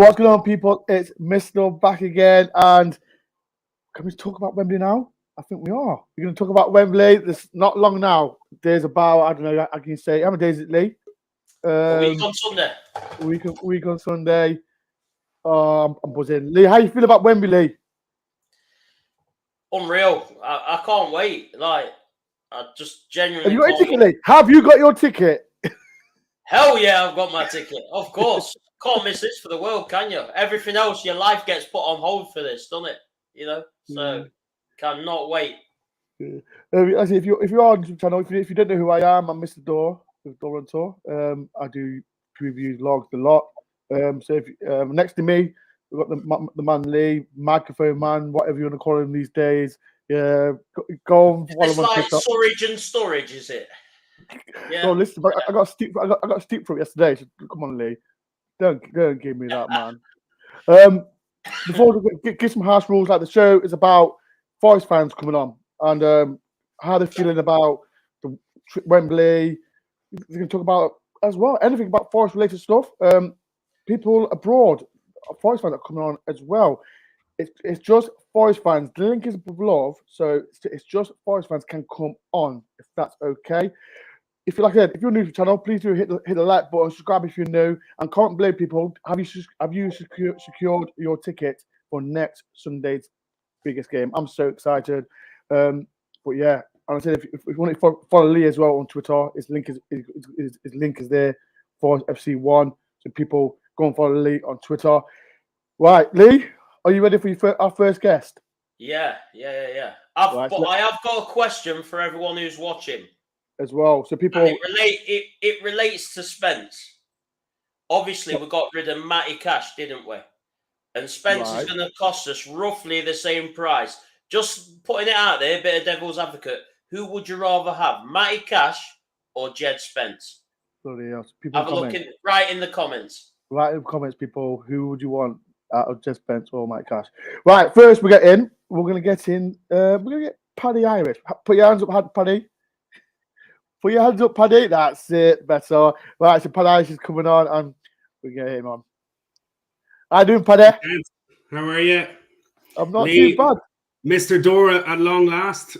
What's going on, people? It's Mr. back again, and can we talk about Wembley now? I think we are. We're going to talk about Wembley. This not long now. There's about, I don't know, I can say, how many days is it, Lee? A week on Sunday. Week on Sunday. I'm buzzing. Lee, how you feel about Wembley, Lee? Unreal. I can't wait. Like, I just genuinely Have you got can't your ticket, wait. Lee? Have you got your ticket? Hell yeah, I've got my ticket. Of course. Can't miss this for the world, can you? Everything else, your life gets put on hold for this, doesn't it? You know? So, cannot wait. Actually, if you're on the channel, if you don't know who I am, I'm Mr. Door with DoreOnTour. I do reviews, logs a lot. So if next to me, we've got the man Lee, microphone man, whatever you want to call him these days. Yeah, go on. It's like storage and storage, is it? Yeah. No, listen, I got a steep from yesterday. So come on, Lee, don't give me that, man. Before we get some house rules, like the show is about Forest fans coming on and how they're feeling about the Wembley. We can talk about as well anything about Forest related stuff. People abroad, Forest fans are coming on as well. It's just Forest fans. The link is below, so it's just Forest fans can come on if that's okay. If you like it, if you're new to the channel, please do hit the like button, subscribe if you're new, and comment below, people. Have you secured your ticket for next Sunday's biggest game? I'm so excited. But yeah, and I said if you want to follow Lee as well on Twitter, his link is there for FC1. So people go and follow Lee on Twitter. Right, Lee, are you ready for our first guest? Yeah. I have got a question for everyone who's watching as well. So people, it relates to Spence. Obviously, we got rid of Matty Cash, didn't we? And Spence is going to cost us roughly the same price. Just putting it out there, a bit of devil's advocate. Who would you rather have, Matty Cash or Jed Spence? Bloody hell. People have a look right in the comments. Right in the comments, people. Who would you want out of Jed Spence or Matty Cash? Right, first we're going to get Paddy Irish. Put your hands up, Paddy. Put your hands up, Paddy. That's it. Better. Right, so Paddy Irish is coming on, and we're going to get him on. How you doing, Paddy? How are you? I'm not too bad. Mr. Dora at long last.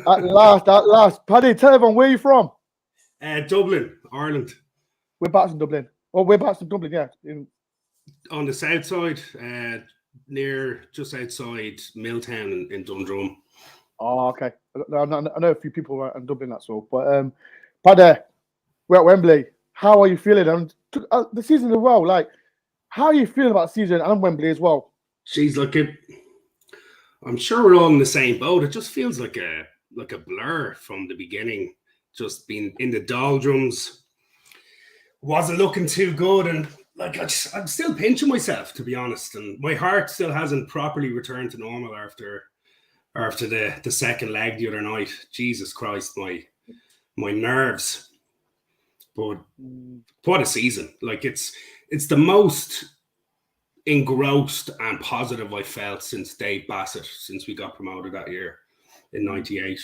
At last. Paddy, tell everyone where you're from. Dublin, Ireland. Whereabouts in Dublin? Oh, whereabouts in Dublin, yeah. On the south side, just outside Milltown in Dundrum. Oh, okay. I know a few people in Dublin, that's all. But Paddy, we're at Wembley. How are you feeling? And the season as well. Like, how are you feeling about the season and Wembley as well? She's like I'm sure we're all in the same boat. It just feels like a blur from the beginning. Just being in the doldrums, wasn't looking too good, and like I'm still pinching myself, to be honest. And my heart still hasn't properly returned to normal after the second leg the other night. Jesus Christ, my nerves. But what a season! Like it's the most engrossed and positive I felt since Dave Bassett, since we got promoted that year in '98.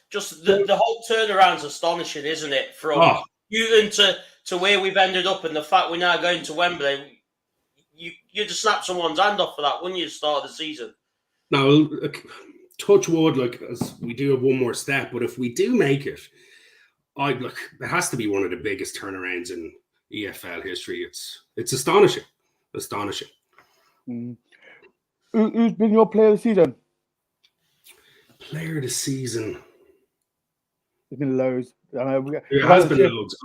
Just the whole turnaround's astonishing, isn't it? From Newton to where we've ended up, and the fact we're now going to Wembley, you just snap someone's hand off for that, wouldn't you? Start of the season. No, touch wood, like as we do have one more step, but if we do make it, it has to be one of the biggest turnarounds in EFL history. It's astonishing. Who's been your player of the season? Player of the season. There's been loads. There has been loads.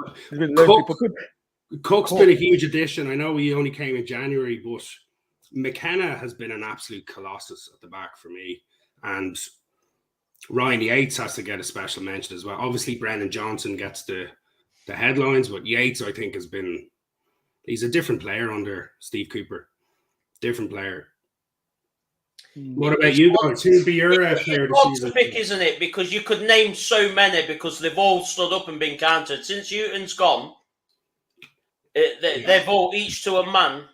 Cook's been a huge addition. I know he only came in January, but McKenna has been an absolute colossus at the back for me. And Ryan Yates has to get a special mention as well. Obviously, Brendan Johnson gets the headlines, but Yates, I think, he's a different player under Steve Cooper. Different player. What about you guys? Who'd be your player of the season? To pick, isn't it? Because you could name so many because they've all stood up and been counted. Since Newton's gone, they've all, each to a man.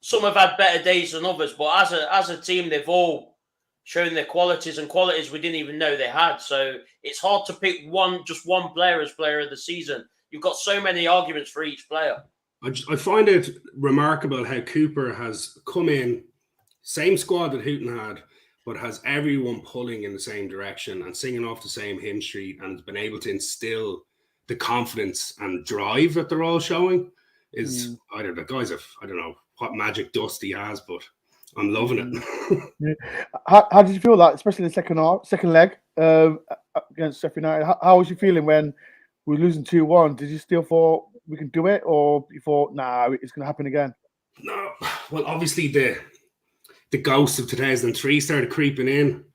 Some have had better days than others, but as a team, they've all shown their qualities and qualities we didn't even know they had. So it's hard to pick just one player as player of the season. You've got so many arguments for each player. I find it remarkable how Cooper has come in, same squad that Houghton had, but has everyone pulling in the same direction and singing off the same hymn sheet, and has been able to instill the confidence and drive that they're all showing. Is I don't know what magic dust he has, but I'm loving it. Yeah. How did you feel that, especially the second leg against Sheffield United? How was you feeling when we were losing 2-1? Did you still thought we can do it, or you thought, nah, it's going to happen again? No, well, obviously the ghost of 2003 started creeping in.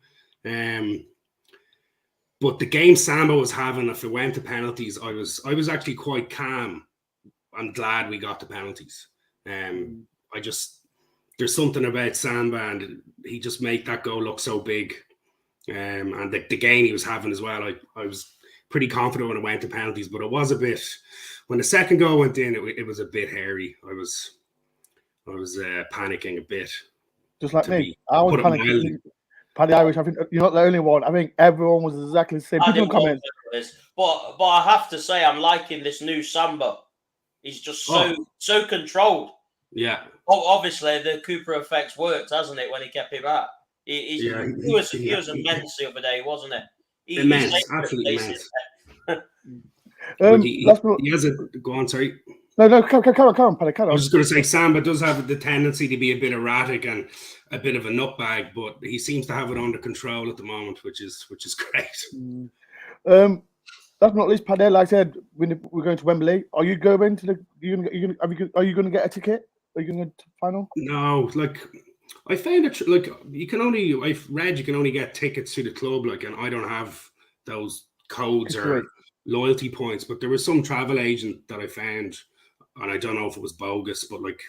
But the game Samba was having, if it went to penalties, I was actually quite calm. I'm glad we got the penalties. There's something about Samba, and he just made that goal look so big. And the game he was having as well, I was pretty confident when it went to penalties, but it was a bit, when the second goal went in, it was a bit hairy. I was panicking a bit. Just like me. I was panicking. Paddy Irish, I think you're not the only one. I think everyone was exactly the same. People comment. But I have to say, I'm liking this new Samba. He's just so controlled. Yeah. Obviously, the Cooper effect's worked, hasn't it? When he kept him out, he was immense the other day, wasn't it? Immense, absolutely immense. He has a go on. Sorry. No, come on, Paddy. I was just going to say, Samba does have the tendency to be a bit erratic and a bit of a nutbag, but he seems to have it under control at the moment, which is great. That's not least, Paddy. Like I said, we're going to Wembley. Are you going to Are you going to get a ticket? Are you going to final? No, like I found it like I've read you can only get tickets to the club, like, and I don't have those codes or loyalty points. But there was some travel agent that I found, and I don't know if it was bogus, but like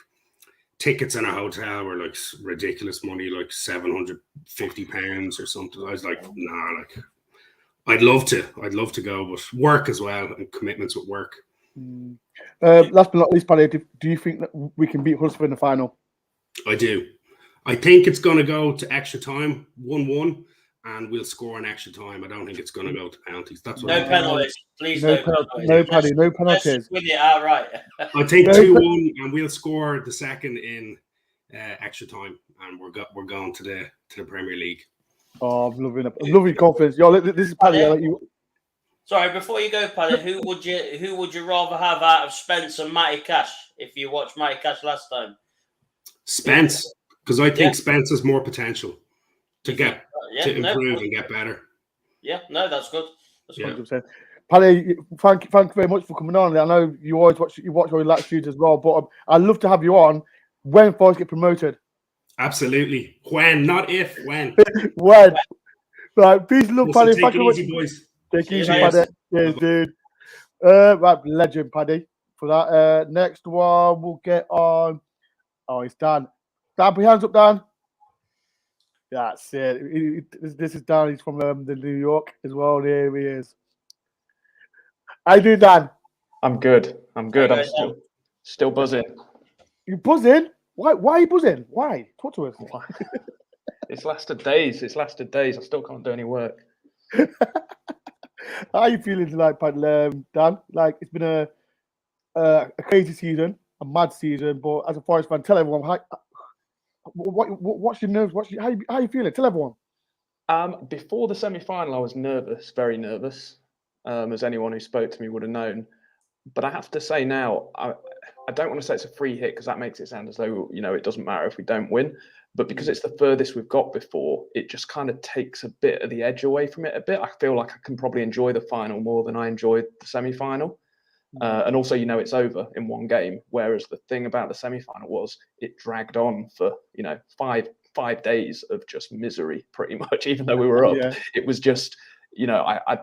tickets in a hotel were like ridiculous money, like £750 or something. I was like, nah, like I'd love to go, but work as well and commitments with work. Last but not least, Paddy, do you think that we can beat Huddersfield in the final? I do. I think it's going to go to extra time, 1-1, and we'll score in extra time. I don't think it's going to go to penalties. That's what no penalties, please. No penalties. No, Paddy. No penalties. Let's win it outright. I take 2-1, and we'll score the second in extra time, and we're going to the Premier League. Oh, I'm loving it. I'm loving confidence. Yo, this is Paddy. Sorry, before you go, Paddy, who would you rather have out of Spence and Matty Cash if you watched Matty Cash last time? Spence, because I think Spence has more potential to improve and get better. Yeah, no, that's good. That's 100%. Paddy, thank you very much for coming on. I know you always watch all your live shoots as well, but I'd love to have you on when Forest get promoted. Absolutely. When, not if, when. When. Right, peace, love, Paddy. Take it easy, boys. Take it easy, Paddy. Cheers, dude. Right, legend, Paddy. For that, next one we'll get on. Oh, it's Dan. Dan, put your hands up, Dan. That's it. This is Dan. He's from the New York as well. There he is. How you doing, Dan? I'm good. I'm still buzzing. You buzzing? Why are you buzzing? Why? Talk to us. It's lasted days. I still can't do any work. How are you feeling tonight, Dan? Like, it's been a crazy season, a mad season, but as a Forest fan, tell everyone what's your nerves? How are you feeling? Tell everyone. Before the semi-final, I was nervous, very nervous, as anyone who spoke to me would have known. But I have to say now, I don't want to say it's a free hit because that makes it sound as though, it doesn't matter if we don't win. But because it's the furthest we've got before, it just kind of takes a bit of the edge away from it a bit. I feel like I can probably enjoy the final more than I enjoyed the semi-final. And also, it's over in one game. Whereas the thing about the semi-final was it dragged on for, 5 days of just misery, pretty much. Even though we were up, It was just, I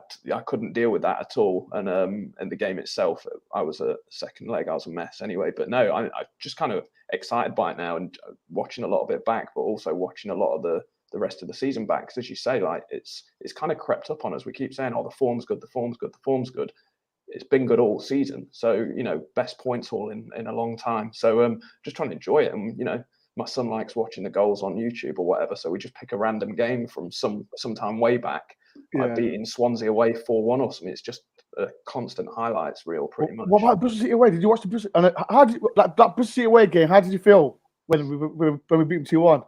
couldn't deal with that at all. And the game itself, I was a second leg, I was a mess anyway. But no, I'm just kind of excited by it now and watching a lot of it back, but also watching a lot of the rest of the season back. Because as you say, like it's kind of crept up on us. We keep saying, oh, the form's good. It's been good all season. So, best points haul in a long time. So just trying to enjoy it. And, my son likes watching the goals on YouTube or whatever. So we just pick a random game from some time way back like beating Swansea away 4-1 or something. It's just a constant highlights reel, pretty much. What about Bristol City away? Did you watch the Bristol? And how did that Bristol City away game? How did you feel when we beat them 2-1?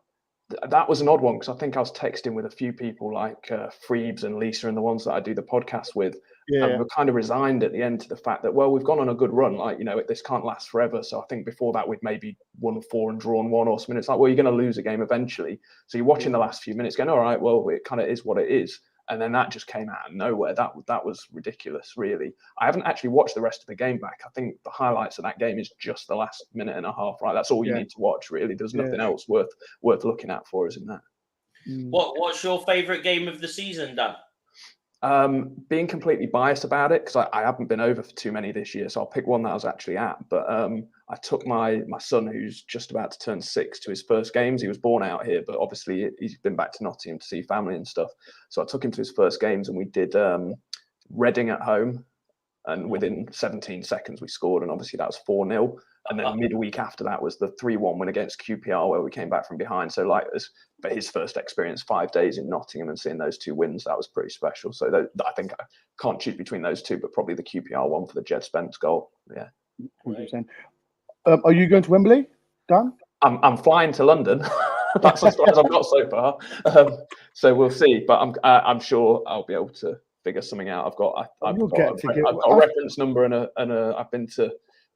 That was an odd one because I think I was texting with a few people like Freebs and Lisa and the ones that I do the podcast with. Yeah. And we were kind of resigned at the end to the fact that, well, we've gone on a good run. Like, this can't last forever. So I think before that, we'd maybe won 4 and drawn 1 or something. It's like, well, you're going to lose a game eventually. So you're watching the last few minutes going, all right, well, it kind of is what it is. And then that just came out of nowhere. That was ridiculous, really. I haven't actually watched the rest of the game back. I think the highlights of that game is just the last minute and a half, right? That's all you need to watch, really. There's nothing else worth looking at for us in that. What's your favourite game of the season, Dan? Being completely biased about it, because I haven't been over for too many this year, so I'll pick one that I was actually at. But I took my son, who's just about to turn 6, to his first games. He was born out here, but obviously he's been back to Nottingham to see family and stuff. So I took him to his first games, and we did Reading at home. And within 17 seconds, we scored. And obviously that was 4-0. And then midweek after that was the 3-1 win against QPR, where we came back from behind. So for his first experience, 5 days in Nottingham and seeing those 2 wins, that was pretty special. So I think I can't choose between those 2, but probably the QPR one for the Jed Spence goal. Yeah. 100%. Are you going to Wembley, Dan? I'm flying to London. That's as far as I've got so far. So we'll see. But I'm sure I'll be able to figure something out. I've got a reference number and I've been to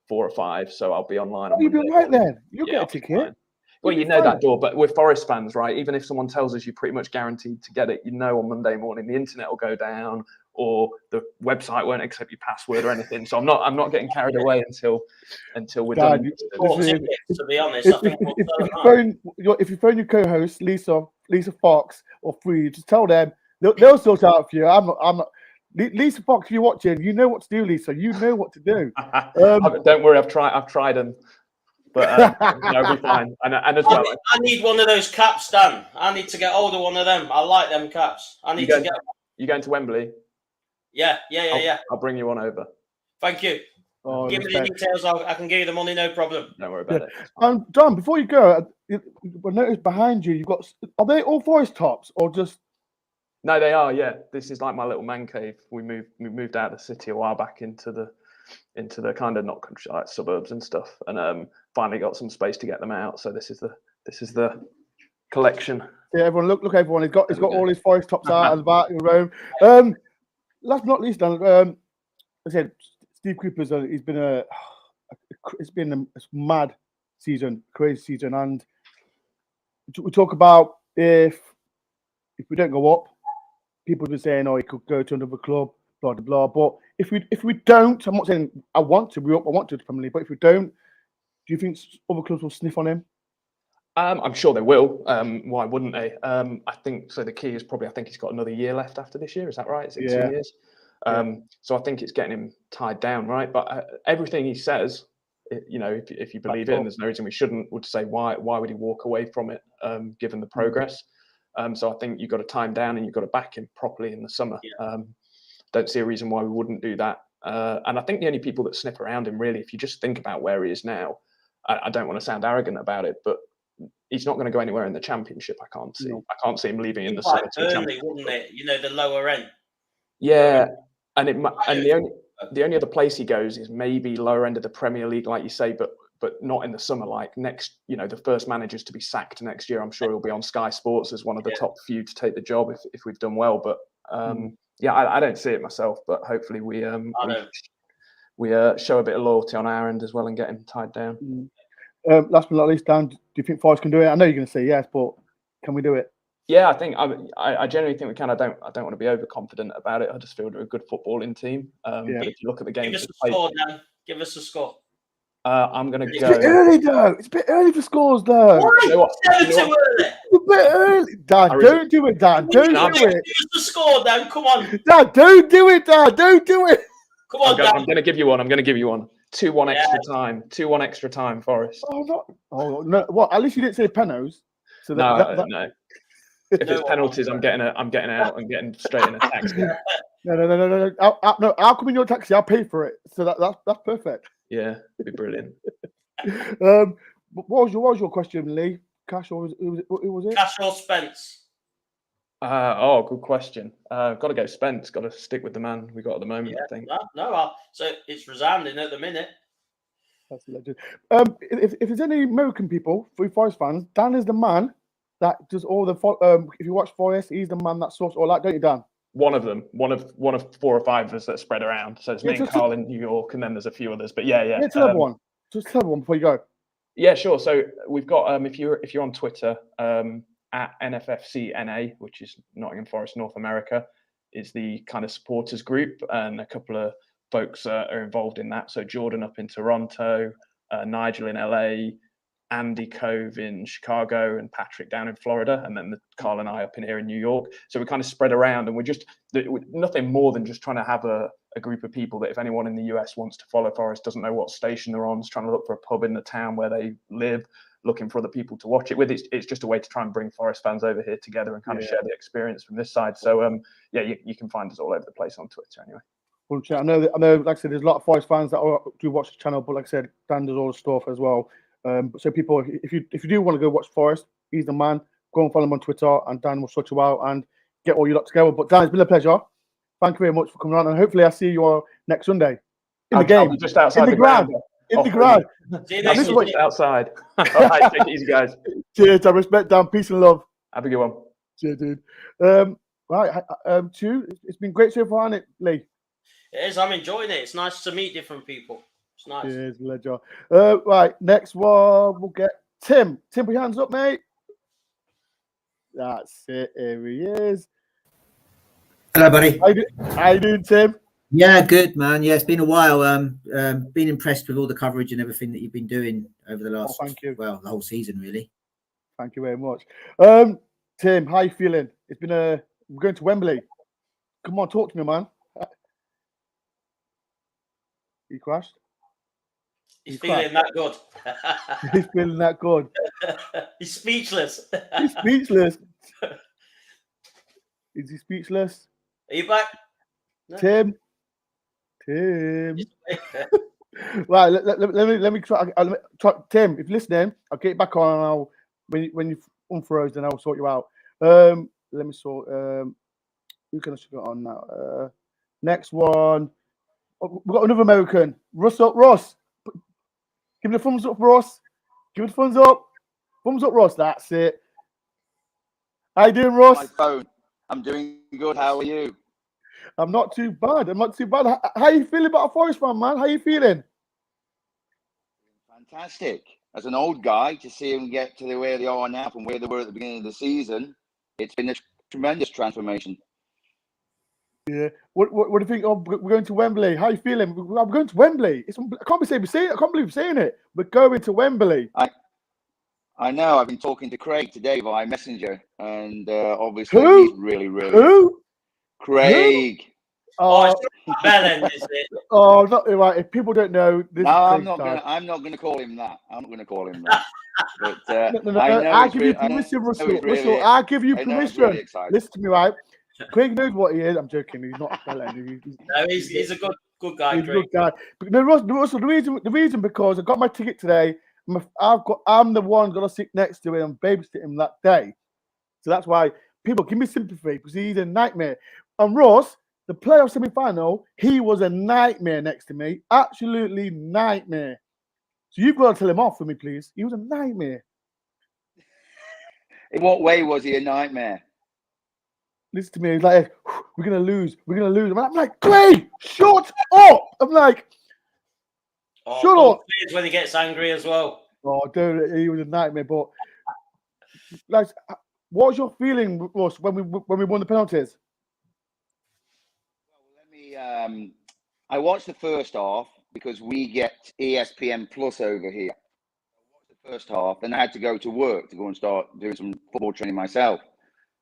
4 or 5, so I'll be online. You'll be right then. You'll get a ticket. Well, you know that door, but we're Forest fans, right? Even if someone tells us you're pretty much guaranteed to get it, on Monday morning the internet will go down or the website won't accept your password or anything. So I'm not getting carried away until we're done. To be honest, I think if you phone your co-host Lisa Fox or Free, just tell them they'll sort it out for you. I'm not. Lisa Fox, you're watching. You know what to do, Lisa. You know what to do. Don't worry, I've tried them. But it'll be fine. And as well, I need one of those caps, Dan. I need to get hold of one of them. I like them caps. I need to get. You going to Wembley? Yeah. I'll bring you one over. Thank you. Give me the details. I can give you the money, no problem. Don't worry about it. John, before you go, I noticed behind you, you've got. Are they all Forest tops or just? No, they are. Yeah, this is like my little man cave. We moved out of the city a while back into the kind of not country, like suburbs and stuff, and finally got some space to get them out. So this is the collection. Yeah, everyone, look, everyone. He's got all his Forest tops out at the back in Rome. Last but not least, Dan, I said Steve Cooper's. It's been a mad season, crazy season, and we talk about if we don't go up, people have been saying, "Oh, he could go to another club." Blah blah blah. But if we don't, I'm not saying I want to. I want to the Premier League, but if we don't, do you think other clubs will sniff on him? I'm sure they will. Why wouldn't they? I think so. The key is probably I think he's got another year left after this year. Is that right? Is it 2 years? So I think it's getting him tied down, right? But everything he says, if you believe it, and there's no reason we shouldn't, would say why would he walk away from it, given the progress? So I think you've got to time down and you've got to back him properly in the summer. Don't see a reason why we wouldn't do that. And I think the only people that sniff around him, really, if you just think about where he is now, I don't want to sound arrogant about it, but he's not going to go anywhere in the Championship. I can't see him leaving in the summer. Early, wouldn't it? The lower end. Yeah, and the only other place he goes is maybe lower end of the Premier League, like you say, but not in the summer. Like next, the first managers to be sacked next year, I'm sure he'll be on Sky Sports as one of the top few to take the job if we've done well. But I don't see it myself, but hopefully we show a bit of loyalty on our end as well and get him tied down. Last but not least, Dan, do you think Forest can do it? I know you're going to say yes, but can we do it? Yeah, I think I genuinely think we can. I don't want to be overconfident about it. I just feel we're a good footballing team. But if you look at the game, give us a score, Dan. Give us a score. I'm going to go. It's a bit early, though. It's a bit early for scores, though. Why? You know what? It's a bit early. Dan, don't do it, Dan. Don't do it. Give us a score, Dan. Come on. Dan, don't do it, Dan. Don't do it. Come on, Dan. I'm going to give you one. 2-1 extra time. 2-1 extra time, Forest. Oh no. What? At least you didn't say penos. So no. If it's penalties, I'm getting out and getting straight in a taxi. No. I'll come in your taxi. I'll pay for it. So that's perfect. Yeah, it'd be brilliant. What was your question, Lee? Cash or who was it? Cash or Spence? Good question. Got to go Spence. Got to stick with the man we got at the moment, I think. So it's resounding at the minute. That's legend. If there's any American people, Forest fans, Dan is the man that does all the. If you watch Forest, he's the man that sorts all that, don't you, Dan? One of them, one of 4 or 5 of us that spread around. So it's me and Carl in New York, and then there's a few others. But yeah. Tell everyone. Just tell everyone before you go. Yeah, sure. So we've got if you're on Twitter, at NFFCNA, which is Nottingham Forest North America, is the kind of supporters group, and a couple of folks are involved in that. So Jordan up in Toronto, Nigel in LA, Andy Cove in Chicago, and Patrick down in Florida, and then Carl and I up in here in New York. So we kind of spread around, and we're just nothing more than just trying to have a group of people that if anyone in the US wants to follow Forest, doesn't know what station they're on, is trying to look for a pub in the town where they live, looking for other people to watch it with. It's just a way to try and bring Forest fans over here together and kind of share the experience from this side. So you can find us all over the place on Twitter anyway. I know. Like I said, there's a lot of Forest fans that do watch the channel, but like I said, Dan does all the stuff as well. So people, if you do want to go watch Forest, he's the man. Go and follow him on Twitter, and Dan will sort you out and get all you lot together. But Dan, it's been a pleasure. Thank you very much for coming on, and hopefully I see you next Sunday in the game, just outside in the ground. In the ground. See you next week. Outside. All right, take it easy, guys. Cheers. I respect Dan. Peace and love. Have a good one. Cheers, dude. Right. It's been great so far, hasn't it, Lee? It is. I'm enjoying it. It's nice to meet different people. It's nice. Cheers, legend. Right. Next one, we'll get Tim. Tim, put your hands up, mate. That's it. Here he is. Hello, buddy. How you doing, Tim? Yeah, good, man. Yeah, it's been a while. Been impressed with all the coverage and everything that you've been doing over the last, the whole season, really. Thank you very much. Tim, how you feeling? It's been we're going to Wembley. Come on, talk to me, man. He crashed. He's feeling that good. He's feeling that good. He's speechless. He's speechless. Is he speechless? Are you back? No. Tim. Right, let me try. Tim, if you're listening, I'll get you back on. And I'll when you unfroze, then I'll sort you out. Let me sort. Who can I get on now? Next one. Oh, we've got another American. Ross. Give me the thumbs up, Ross. Give me the thumbs up. Thumbs up, Ross. That's it. How you doing, Ross? My phone. I'm doing good. How are you? I'm not too bad. How you feeling about a Forest fan, man? How you feeling? Fantastic. As an old guy, to see them get to where they are now from where they were at the beginning of the season, it's been a tremendous transformation. Yeah. What do you think? Oh, we're going to Wembley. How you feeling? I'm going to Wembley. I can't believe I'm saying it. We're going to Wembley. I know. I've been talking to Craig today via Messenger, and obviously he's really. Who? Craig. Oh, Bellend, is it? Oh, not right. If people don't know, I'm not going to call him that. But no. I'll give you permission, Russell. Russell, I'll give you permission. Really listen to me, right? Craig knows what he is. I'm joking. He's not Bellend. No, he's a good guy. He's a good guy. But no, Russell. The reason because I got my ticket today. I'm the one gonna sit next to him and babysit him that day. So that's why people give me sympathy because he's a nightmare. And Ross, the playoff semi-final, he was a nightmare next to me. Absolutely nightmare. So you've got to tell him off for me, please. He was a nightmare. In what way was he a nightmare? Listen to me. He's like, we're gonna lose. I'm like, Clay, shut up. I'm like, shut up. When he gets angry as well. Oh, dude, he was a nightmare. But like, what was your feeling, Ross, when we won the penalties? I watched the first half because we get ESPN Plus over here. I watched the first half, and I had to go to work to go and start doing some football training myself.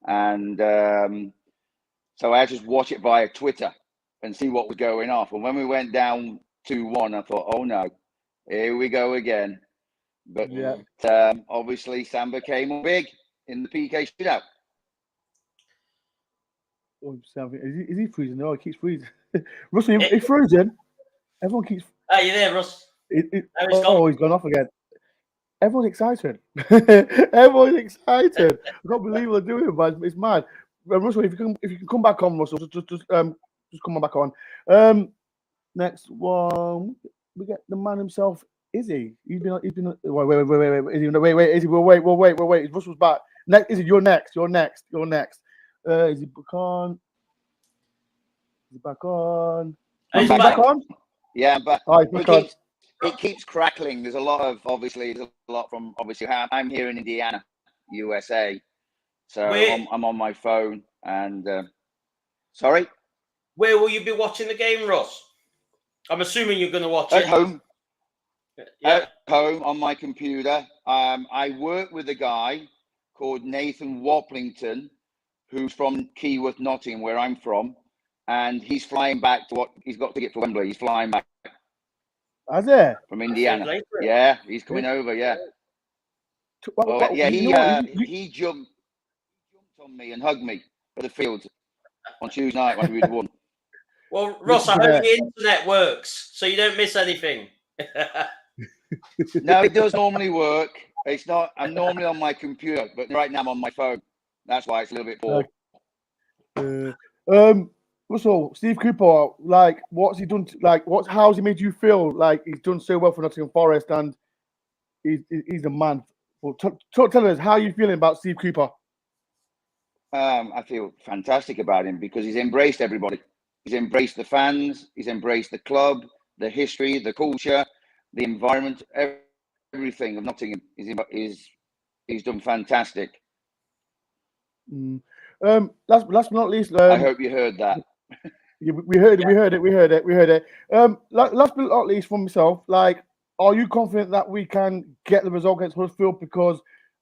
And so I had to just watch it via Twitter and see what was going off. And when we went down 2-1, I thought, oh no, here we go again. But obviously Samba came on big in the PK shootout. Is he freezing? No, he keeps freezing. Russell, he's freezing. Everyone keeps. Are you there, Russ? He's gone off again. Everyone's excited. Everyone's excited. I can't believe we're doing it, but it's mad. Russell, if you can come back on, Russell, just come on back on. Next one, we get the man himself. Izzy, he's been. Wait. Izzy, we'll wait. Russell's back. Next, Izzy, you're next. Izzy back on. I'm back on. Yeah, but it keeps crackling. There's a lot from I'm here in Indiana, USA. So I'm on my phone and sorry. Where will you be watching the game, Ross? I'm assuming you're going to watch at it home. Yeah. At home on my computer. I work with a guy called Nathan Waplington, who's from Keyworth, Nottingham, where I'm from, and he's flying back to he's got to get to Wembley. He's flying back. Is it? From Indiana. Yeah, he's coming over. Yeah. He jumped on me and hugged me at the field on Tuesday night when we'd won. Well, Ross, I hope the internet works so you don't miss anything. No, it does normally work. It's not. I'm normally on my computer, but right now I'm on my phone. That's why it's a little bit poor. So Steve Cooper, like, what's he done? How's he made you feel? Like he's done so well for Nottingham Forest, and he's a man. Well, tell us how are you feeling about Steve Cooper. I feel fantastic about him because he's embraced everybody. He's embraced the fans. He's embraced the club, the history, the culture, the environment, everything of Nottingham. He's done fantastic. Last but not least, I hope you heard that. we heard it. Last but not least, for myself, like, are you confident that we can get the result against Huddersfield? Because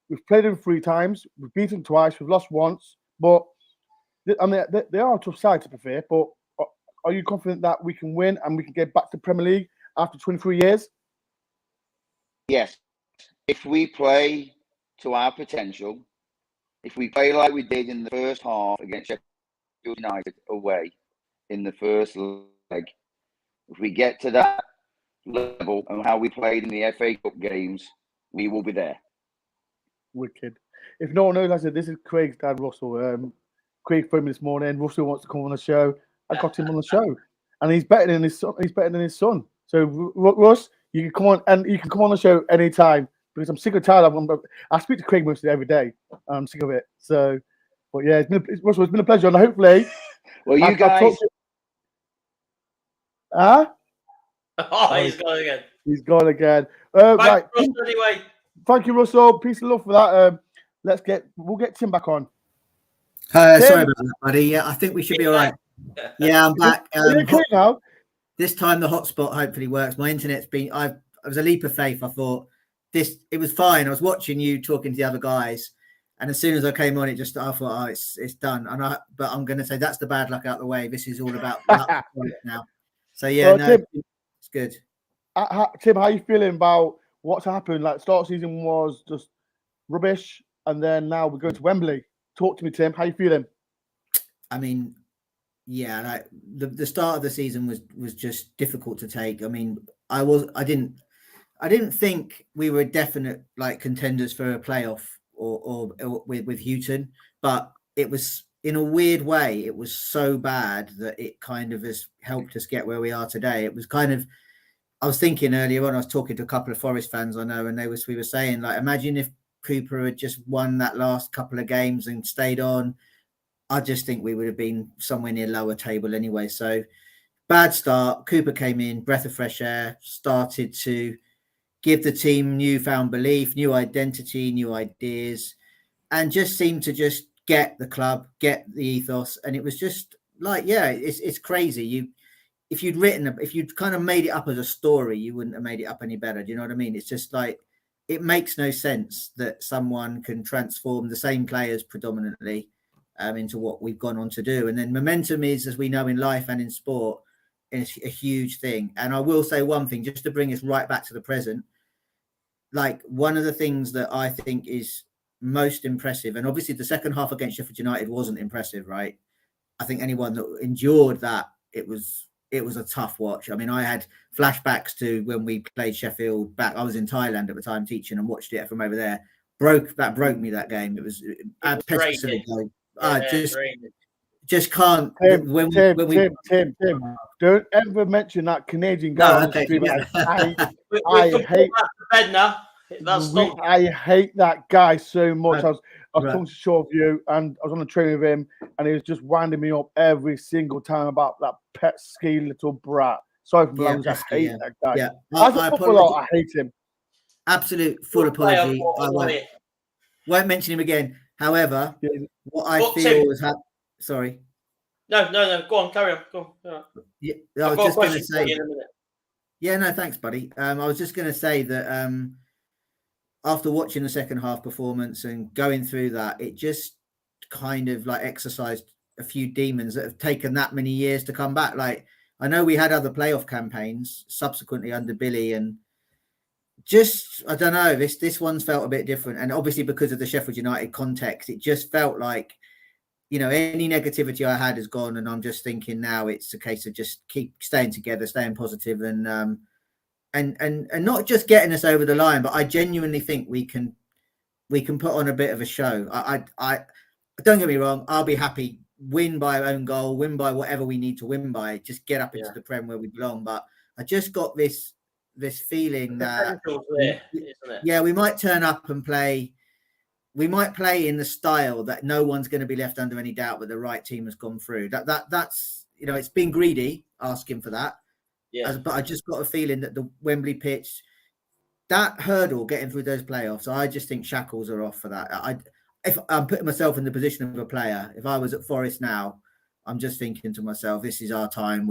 we've played them 3 times, we've beaten twice, we've lost once, but I mean they are a tough side to be fair. But are you confident that we can win and we can get back to Premier League after 23 years? Yes, if we play to our potential, if we play like we did in the first half against Sheffield United away in the first leg, if we get to that level and how we played in the FA Cup games, we will be there. Wicked. If no one knows, I said this is Craig's dad, Russell. Craig phoned me this morning. Russell wants to come on the show. I got him on the show, and he's better than his son. He's better than his son. So Russ, you can come on and you can come on the show anytime because I'm sick and tired of. I speak to Craig mostly every day. I'm sick of it. So, but yeah, Russell, it's been a pleasure, and hopefully, well, you guys. Oh, he's gone again. He's gone again. Right. Russell, anyway. Thank you, Russell. Peace and love for that. We'll get Tim back on. Sorry about that, buddy. Yeah, I think we should be all right. Yeah, I'm back. Are you okay now? This time the hotspot hopefully works. My internet's been. It was a leap of faith. I thought it was fine. I was watching you talking to the other guys, and as soon as I came on, I thought, it's done. But I'm going to say that's the bad luck out the way. This is all about luck now. So yeah, Tim, it's good. Tim, how are you feeling about what's happened? Like, start season was just rubbish, and then now we're going to Wembley. Talk to me, Tim. How you feeling? I mean, yeah, like the start of the season was just difficult to take. I mean, I didn't think we were definite like contenders for a playoff or with Houghton, but it was in a weird way. It was so bad that it kind of has helped us get where we are today. It was kind of. I was thinking earlier on. I was talking to a couple of Forest fans I know, and we were saying like, imagine if Cooper had just won that last couple of games and stayed on. I just think we would have been somewhere near lower table anyway. So bad start. Cooper came in, breath of fresh air, started to give the team newfound belief, new identity, new ideas, and just seemed to just get the club, get the ethos. And it was just like, yeah, it's crazy. If you'd kind of made it up as a story, you wouldn't have made it up any better. Do you know what I mean? It's just like, it makes no sense that someone can transform the same players predominantly into what we've gone on to do. And then momentum is, as we know in life and in sport, is a huge thing. And I will say one thing, just to bring us right back to the present, like one of the things that I think is most impressive, and obviously the second half against Sheffield United wasn't impressive, right? I think anyone that endured that, it was a tough watch. I mean, I had flashbacks to when we played Sheffield back. I was in Thailand at the time teaching and watched it from over there. Broke me that game. It was just can't. Tim, when Tim, don't ever mention that Canadian guy on the stream. I hate bed now. I hate that guy so much. I was Right. talking to Shaw of you, and I was on the train with him, and he was just winding me up every single time about that pesky little brat. Sorry for the language. I hate that guy. Yeah, As a footballer, I hate him. Absolute full apology. I won't mention him again. However, what I feel is sorry. No. Go on, carry on. Go on. Yeah, I was just going to say. Yeah, no, thanks, buddy. I was just going to say that after watching the second half performance and going through that, it just kind of like exercised a few demons that have taken that many years to come back. Like, I know we had other playoff campaigns subsequently under Billy, and just, I don't know, this one's felt a bit different. And obviously because of the Sheffield United context, it just felt like, you know, any negativity I had has gone, and I'm just thinking now it's a case of just keep staying together, staying positive, and not just getting us over the line, but I genuinely think we can put on a bit of a show. I don't get me wrong, I'll be happy, win by our own goal, win by whatever we need to win by, just get up into the Prem where we belong. But I just got this feeling that we might turn up and play. We might play in the style that no one's going to be left under any doubt, but the right team has gone through. That's you know, it's been greedy asking for that. Yeah. But I just got a feeling that the Wembley pitch, that hurdle getting through those playoffs, I just think shackles are off for that. If I'm putting myself in the position of a player, if I was at Forest now, I'm just thinking to myself, this is our time.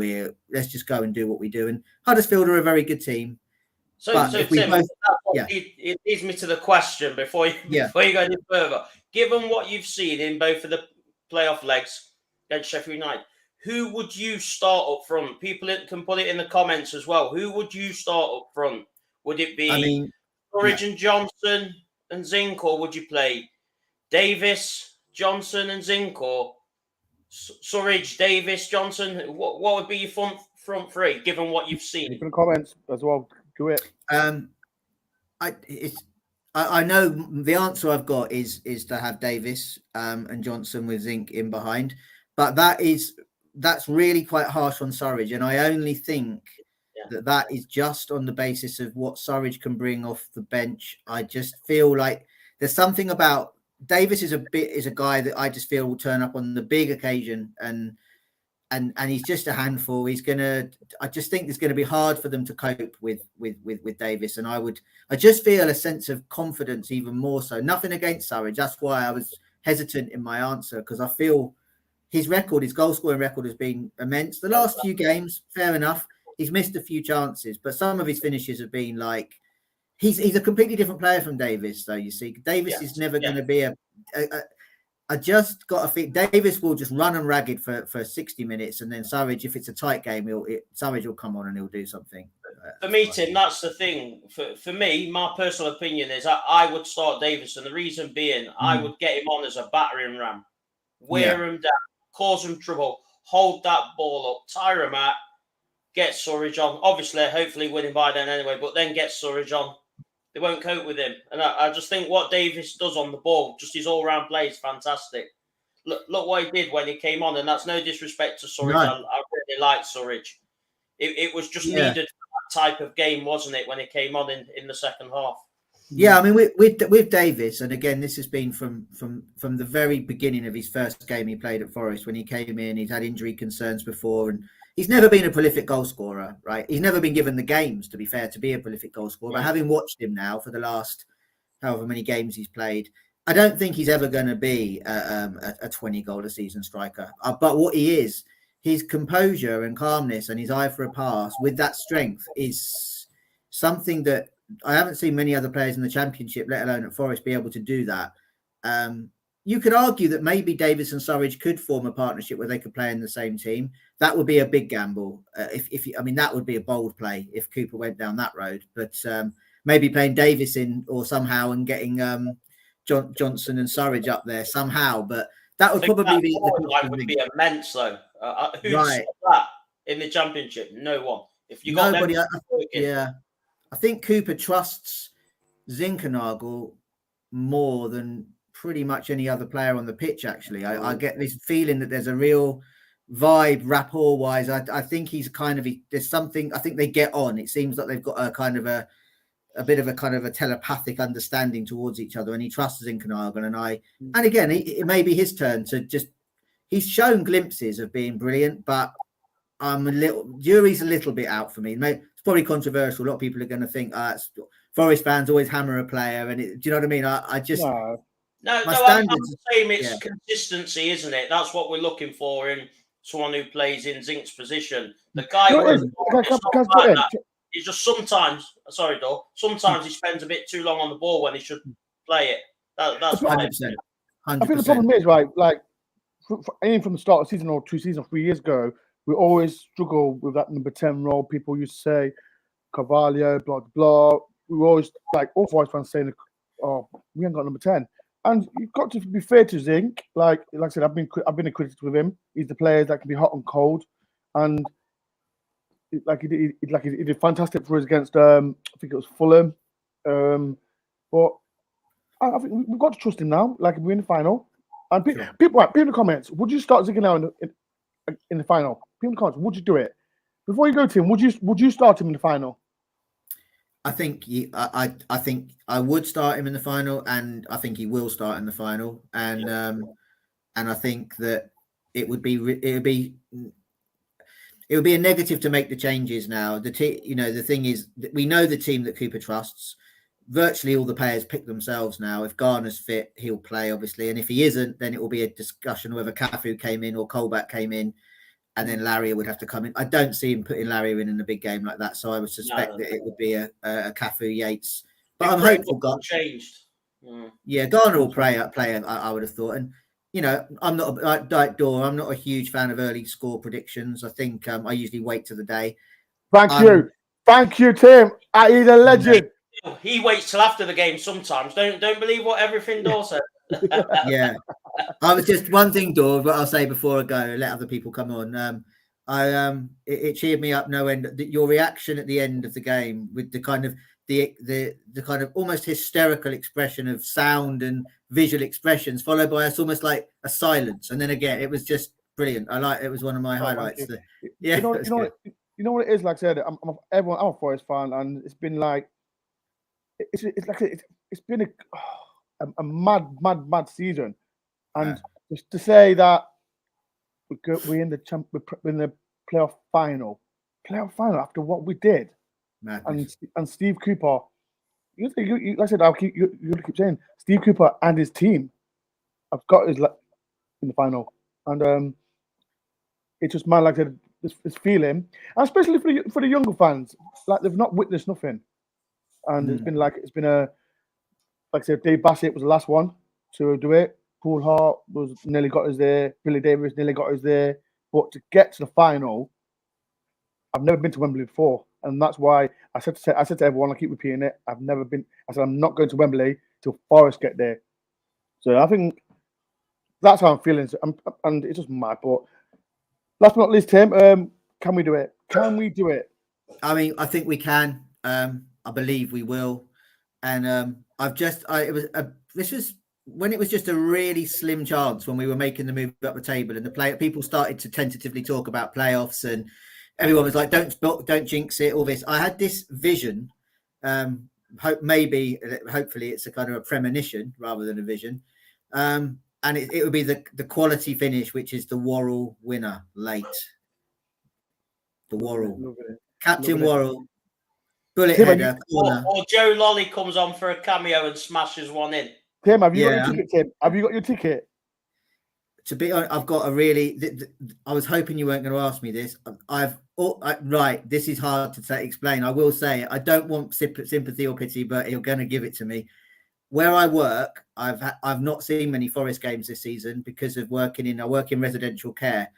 Let's just go and do what we do. And Huddersfield are a very good team. So Tim, it leads me to the question before you go any further. Given what you've seen in both of the playoff legs against Sheffield United, who would you start up front? People can put it in the comments as well. Who would you start up front? Would it be Surridge and Johnson and Zink, or would you play Davis, Johnson and Zink, or Surridge, Davis, Johnson? What would be your front three, given what you've seen? In the comments as well. Do it. I know the answer I've got is to have Davis and Johnson with Zink in behind, but that's really quite harsh on Surridge, and I only think that is just on the basis of what Surridge can bring off the bench. I just feel like there's something about Davis is a guy that I just feel will turn up on the big occasion, and he's just a handful. I just think it's going to be hard for them to cope with Davis, and I just feel a sense of confidence even more so. Nothing against Surridge, that's why I was hesitant in my answer, because I feel his goal scoring record has been immense. The last few games, fair enough, he's missed a few chances, but some of his finishes have been like, he's a completely different player from Davis, though. You see, Davis is never going to be I just got a feel Davis will just run and ragged for 60 minutes, and then Surridge, if it's a tight game, Surridge will come on and he'll do something. For me, Tim, that's the thing. For me, my personal opinion is I would start Davis, and the reason being, I would get him on as a battering ram, wear him down, cause him trouble, hold that ball up, tire him out, get Surridge on. Obviously, hopefully winning by then anyway, but then get Surridge on. They won't cope with him. And I just think what Davis does on the ball, just his all-round play is fantastic. Look what he did when he came on, and that's no disrespect to Surridge. No. I really like Surridge. It was just needed for that type of game, wasn't it, when he came on in the second half? Yeah, I mean, with Davis, and again, this has been from the very beginning of his first game he played at Forest. When he came in, he's had injury concerns before, and he's never been a prolific goal scorer, right? He's never been given the games, to be fair, to be a prolific goal scorer. But having watched him now for the last however many games he's played, I don't think he's ever going to be a 20-goal-a-season striker. But what he is, his composure and calmness and his eye for a pass with that strength is something that I haven't seen many other players in the Championship, let alone at Forest, be able to do that. You could argue that maybe Davis and Surridge could form a partnership where they could play in the same team. That would be a big gamble. That would be a bold play if Cooper went down that road. But maybe playing Davis in or somehow and getting Johnson and Surridge up there somehow. But that would probably be immense, though. Who's that in the Championship? No one. If you got nobody, I think Cooper trusts Zinkernagel more than pretty much any other player on the pitch. Actually, I get this feeling that there's a real vibe, rapport wise. I think he's there's something. I think they get on. It seems like they've got a kind of a bit of a kind of a telepathic understanding towards each other, and he trusts Zinkernagel. And again, it may be his turn to just. He's shown glimpses of being brilliant, but jury's a little bit out for me. It's probably controversial. A lot of people are going to think Forest fans always hammer a player, and do you know what I mean? I just no. I'm saying it's consistency, isn't it? That's what we're looking for in someone who plays in Zink's position. The guy it's just sometimes. Sorry, Dor. Sometimes he spends a bit too long on the ball when he should play it. That's 100%. I think the problem is right, like. Even from the start of the season or 2 seasons, 3 years ago, we always struggle with that number 10 role. People used to say Carvalho, blah, blah. We were always all Forest fans saying, "Oh, we ain't got number 10." And you've got to be fair to Zink. Like I said, I've been a critic with him. He's the player that can be hot and cold, and he did fantastic for us against I think it was Fulham. But I think we've got to trust him now. Like we're in the final. And people in the comments, would you start Zinkernagel now in the final? People in the comments, would you do it? Before you go to him, would you start him in the final? I think I think I would start him in the final, and I think he will start in the final. And I think that it would be a negative to make the changes now. The thing is that we know the team that Cooper trusts. Virtually all the players pick themselves now. If Garner's fit, he'll play, obviously. And if he isn't, then it will be a discussion whether Cafu came in or Colback came in, and then Larrier would have to come in. I don't see him putting Larrier in a big game like that, so I would suspect that it would be a Cafu Yates. But I'm hopeful Garner changed. Yeah, Garner will play. I would have thought. And I'm not like Dor. I'm not a huge fan of early score predictions. I think I usually wait to the day. Thank you, Tim. He's a legend. He waits till after the game sometimes. Don't believe what everything Dor said. Yeah. I was just one thing, Dor, but I'll say before I go, let other people come on. It cheered me up no end. Your reaction at the end of the game with the kind of the kind of almost hysterical expression of sound and visual expressions, followed by us almost like a silence, and then again, it was just brilliant. It was one of my highlights. You know what it is. Like I said, I'm a Forest fan, and it's been like. It's been a mad season, and just to say that we're in the playoff final after what we did, and Steve Cooper, like I said, you keep saying Steve Cooper and his team have got us in the final, and it's just like I said, this feeling, and especially for the younger fans, like they've not witnessed nothing. And it's been like I said, Dave Bassett was the last one to do it. Paul Hart nearly got us there. Billy Davis nearly got us there. But to get to the final, I've never been to Wembley before, and that's why I said to everyone, I keep repeating it. I've never been. I said I'm not going to Wembley till Forest get there. So I think that's how I'm feeling. And it's just mad. But last but not least, Tim, can we do it? Can we do it? I mean, I think we can. I believe we will, and this was when it was just a really slim chance when we were making the move up the table, and people started to tentatively talk about playoffs, and everyone was like, "Don't jinx it." All this, I had this vision. Hopefully, it's a kind of a premonition rather than a vision, and it would be the quality finish, which is the Worrell winner late. The Worrell, Captain Worrell. Bullet header, or Joe Lolly comes on for a cameo and smashes one in. Tim, have you got your ticket, Tim? Have you got your ticket? To be honest, I've got a really. I was hoping you weren't going to ask me this. Right. This is hard to explain. I will say I don't want sympathy or pity, but you're going to give it to me. Where I work, I've not seen many Forest games this season because of I work in residential care.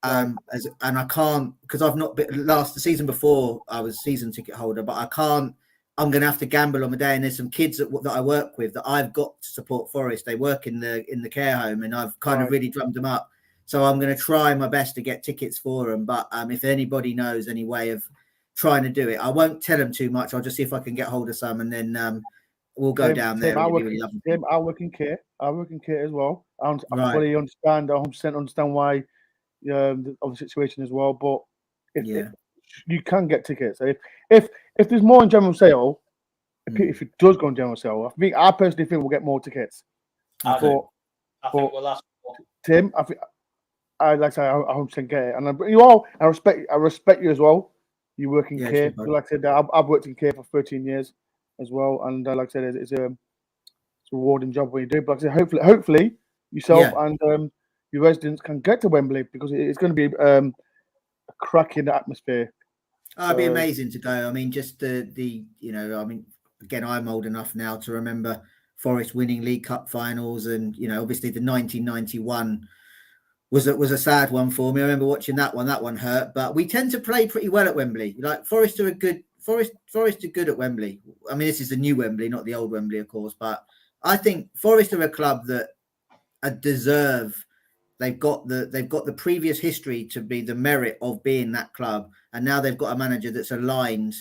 And I can't, because I've not been the season before I was season ticket holder, but I can't. I'm going to have to gamble on the day. And there's some kids that I work with that I've got to support Forest. They work in the care home, and I've kind of really drummed them up. So I'm going to try my best to get tickets for them. But if anybody knows any way of trying to do it, I won't tell them too much. I'll just see if I can get hold of some, and then we'll go down there. I It'd be work, really lovely. Tim, I work in care. I work in care as well. I Right. fully understand, 100% understand why of the situation as well. But if you can get tickets, if there's more in general sale, if it does go in general sale, I personally think we'll get more tickets. I think we'll ask for. Tim, I like to say I 100% get it, and I respect you as well. You work in care. Sure, Like I said, I've worked in care for 13 years as well, and like I said, it's a rewarding job when you do. But like I said, hopefully yourself and your residents can get to Wembley, because it's going to be a cracking atmosphere. It'd be amazing to go. I mean, just the again, I'm old enough now to remember Forest winning League Cup finals, and obviously the 1991 was a sad one for me. I remember watching that one. That one hurt, but we tend to play pretty well at Wembley. Like Forest are good at Wembley. I mean, this is the new Wembley, not the old Wembley, of course. But I think Forest are a club that deserve. They've got the previous history to be the merit of being that club, and now they've got a manager that's aligned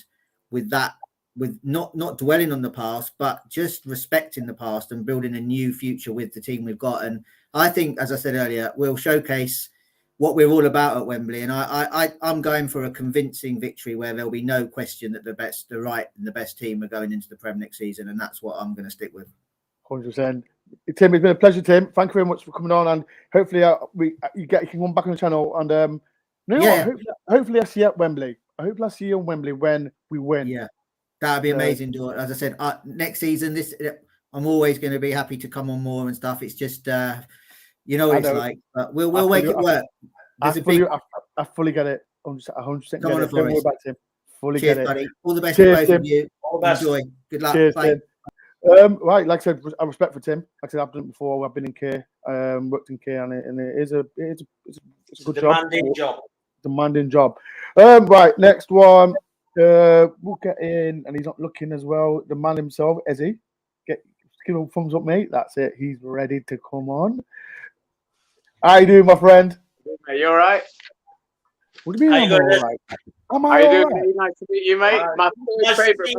with that, with not dwelling on the past, but just respecting the past and building a new future with the team we've got. And I think, as I said earlier, we'll showcase what we're all about at Wembley. And I'm going for a convincing victory where there'll be no question that the best team are going into the Prem next season, and that's what I'm going to stick with. 100%. Tim, it's been a pleasure, Tim. Thank you very much for coming on, and hopefully you can come back on the channel. And hopefully I see you at Wembley. I hope I see you on Wembley when we win. Yeah, that'd be amazing. As I said, next season, I'm always going to be happy to come on more and stuff. It's just you know what it's like, but we'll make it work. I fully get it. 100% Come on, get it. Don't worry about Tim. Fully Cheers, get it. buddy. All the best Cheers, to both of you. All the best. Enjoy. Good luck. Cheers, Bye. Tim. Right, like I said, I respect for Tim. Like I said, I've done it before. I've been in care, worked in care, and it is a good demanding job. Right, next one. We'll get in, and he's not looking as well. The man himself, Ezzy. Give him a thumbs up, mate. That's it. He's ready to come on. How you doing, my friend? Are you all right? What do you mean? I'm all right. Am I How you all doing? right? Nice to meet you, mate. My favorite.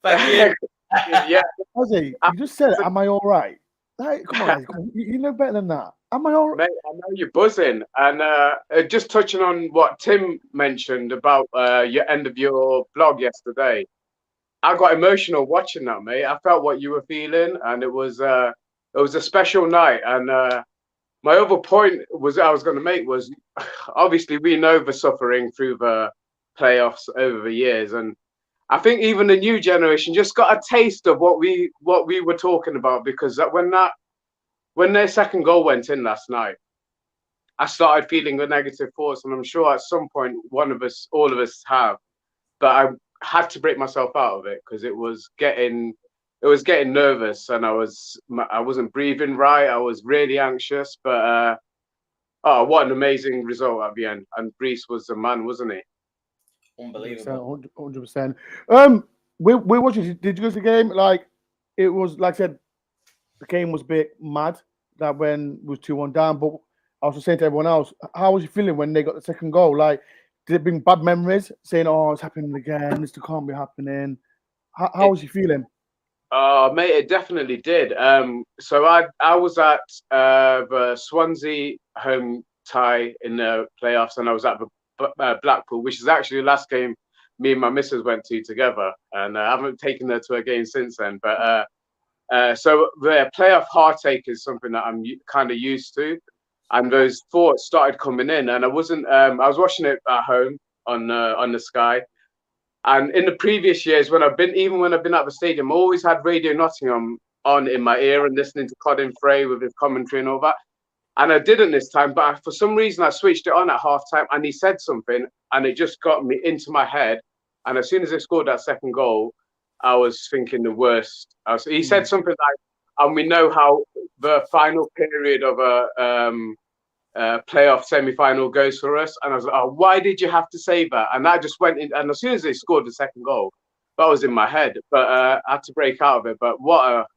Thank you. Yeah. Ozzy, you just said, "Am I all right?" Like, come on, you know better than that. Am I all right? Mate, I know you're buzzing. And just touching on what Tim mentioned about your end of your blog yesterday, I got emotional watching that, mate. I felt what you were feeling, and it was a special night. And my other point I was going to make was, obviously we know the suffering through the playoffs over the years, and I think even the new generation just got a taste of what we were talking about, because when their second goal went in last night, I started feeling the negative thoughts, and I'm sure at some point all of us have, but I had to break myself out of it because it was getting nervous, and I wasn't breathing right. I was really anxious, but what an amazing result at the end, and Brees was the man, wasn't he? Unbelievable. 100%. We watched it. Did you go to the game? Like, it was, like I said, the game was a bit mad that when it was 2-1 down. But I was just saying to everyone else, how was you feeling when they got the second goal? Like, did it bring bad memories? Saying, "Oh, it's happening again. This can't be happening." How was you feeling? Mate, it definitely did. So I was at the Swansea home tie in the playoffs, and I was at the Blackpool, which is actually the last game me and my missus went to together, and I haven't taken her to a game since then. But so the playoff heartache is something that I'm kind of used to, and those thoughts started coming in, and I was watching it at home on the Sky, and in the previous years when I've been at the stadium, I always had Radio Nottingham on in my ear and listening to Colin Frey with his commentary and all that. And I didn't this time, but for some reason I switched it on at halftime, and he said something, and it just got me into my head. And as soon as they scored that second goal, I was thinking the worst. He said something like, "And we know how the final period of a playoff semi-final goes for us." And I was like, "Oh, why did you have to say that?" And that just went in. And as soon as they scored the second goal, that was in my head. But I had to break out of it. But what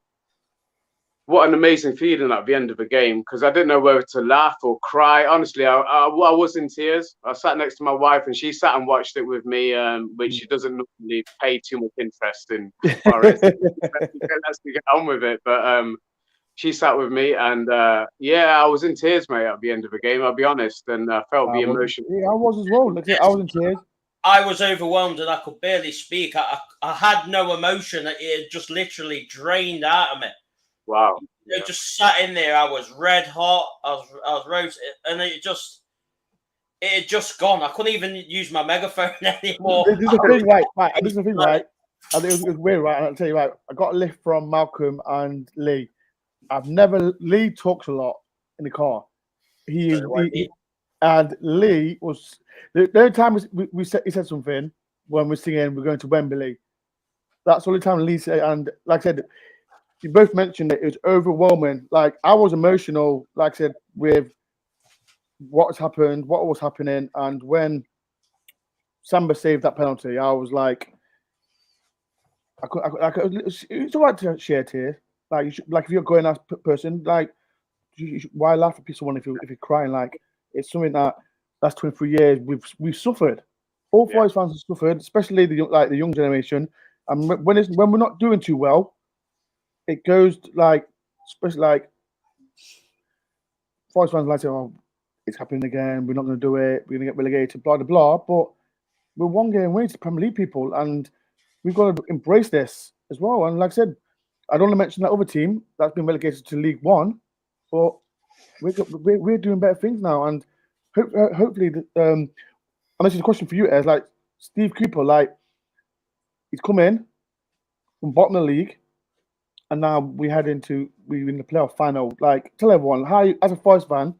what an amazing feeling at the end of a game, because I didn't know whether to laugh or cry. Honestly, I was in tears. I sat next to my wife and she sat and watched it with me, which she doesn't normally pay too much interest in Forest. Let's get on with it. But she sat with me and yeah, I was in tears, mate, at the end of the game, I'll be honest, and I felt the emotion. Yeah, I was as well. Look, I was in tears. I was overwhelmed and I could barely speak. I had no emotion. It just literally drained out of me. Wow. You know, just sat in there. I was red hot. I was roasted, and it had just gone. I couldn't even use my megaphone anymore. This is the thing, right? This is the thing, right? I think it was weird, right? And I'll tell you, right? I got a lift from Malcolm and Lee. Lee talks a lot in the car. And Lee was the only time he said something when we're singing, we're going to Wembley. That's the only time Lee said, and like I said, you both mentioned it was overwhelming. Like, I was emotional, like I said, with what was happening, and when Samba saved that penalty, I was like, it's all right to share tears. Like, if you're going as a person, like, why laugh at someone if you're crying? Like, it's something that's 23 years we've suffered. All Forest fans have suffered, especially the young generation. And when we're not doing too well, it goes like, especially like Forest fans like say, "Oh, it's happening again. We're not going to do it. We're going to get relegated." Blah blah blah. But we're one game away to Premier League, people, and we've got to embrace this as well. And like I said, I don't want to mention that other team that's been relegated to League One, but we're doing better things now. And hopefully, and this is a question for you, Ez. Like, Steve Cooper, like, he's come in from bottom of the league, and now we're in the playoff final. Like, tell everyone, how, as a Forest fan,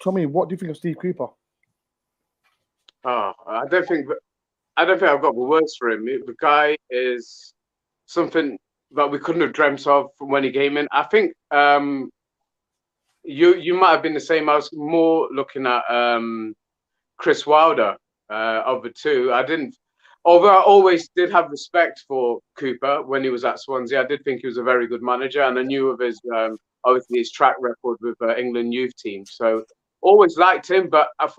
tell me, what do you think of Steve Cooper? Oh, I don't think I've got the words for him. The guy is something that we couldn't have dreamt of from when he came in. I think you might have been the same. I was more looking at Chris Wilder of the two. Although I always did have respect for Cooper when he was at Swansea, I did think he was a very good manager, and I knew of his obviously his track record with England youth team. So always liked him, but at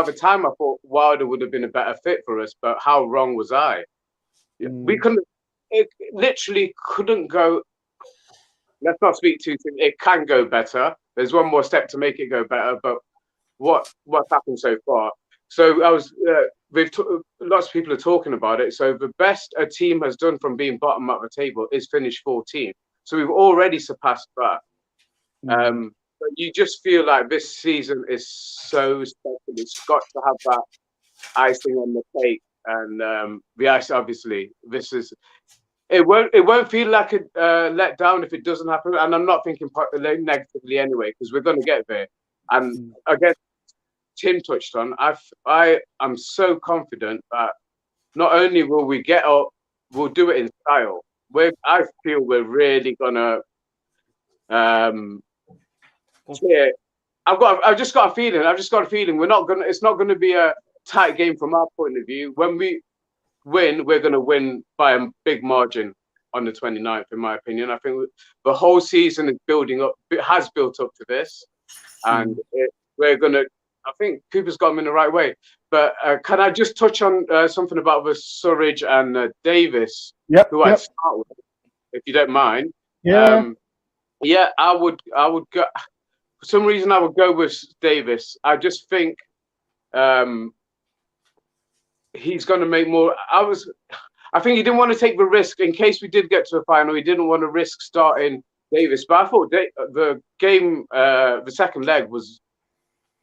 the time I thought Wilder would have been a better fit for us. But how wrong was I? We couldn't. It literally couldn't go. Let's not speak too soon. It can go better. There's one more step to make it go better. But what's happened so far? So lots of people are talking about it. So the best a team has done from being bottom of the table is finish 14th. So we've already surpassed that. But you just feel like this season is so special. It's got to have that icing on the cake, and the ice. Obviously, it won't feel like a let down if it doesn't happen. And I'm not thinking negatively anyway, because we're going to get there. And again, Tim touched on, I am so confident that not only will we get up, we'll do it in style. I feel we're really gonna. Yeah, I've just got a feeling. It's not gonna be a tight game from our point of view. When we win, we're gonna win by a big margin on the 29th, in my opinion. I think the whole season is building up. It has built up to this, and we're gonna. I think Cooper's got him in the right way. But can I just touch on something about the Surridge and Davis, who I'd start with, if you don't mind? Yeah. I would go. For some reason, I would go with Davis. I just think he's going to make more. I think he didn't want to take the risk in case we did get to a final. He didn't want to risk starting Davis. But I thought the game, the second leg was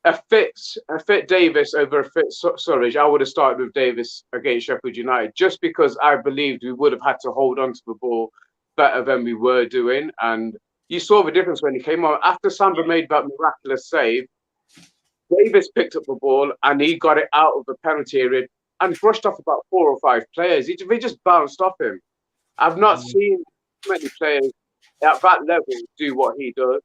a fit Davis over a fit Surridge. I would have started with Davis against Sheffield United just because I believed we would have had to hold on to the ball better than we were doing. And you saw the difference when he came on. After Samba made that miraculous save, Davis picked up the ball and he got it out of the penalty area and brushed off about 4 or 5 players. They just bounced off him. I've not seen many players at that level do what he does,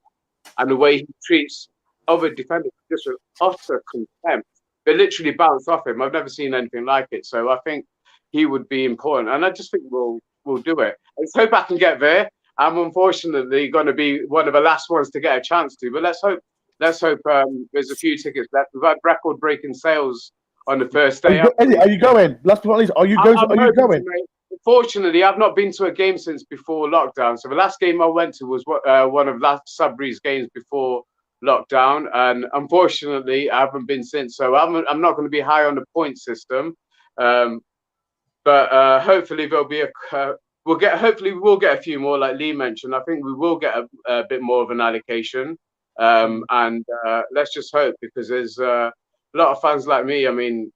and the way he treats other defenders just with utter contempt. They literally bounce off him. I've never seen anything like it. So I think he would be important, and I just think we'll do it. Let's hope I can get there. I'm unfortunately going to be one of the last ones to get a chance to. But let's hope. There's a few tickets left. We've had record-breaking sales on the first day. Are you going? Last but not least, are you going? Are you going? Fortunately, I've not been to a game since before lockdown. So the last game I went to was one of Sudbury's games before lockdown, and unfortunately, I haven't been since. So I'm not going to be high on the point system, but hopefully there'll be hopefully we will get a few more, like Lee mentioned. I think we will get a bit more of an allocation, and let's just hope, because there's a lot of fans like me. I mean,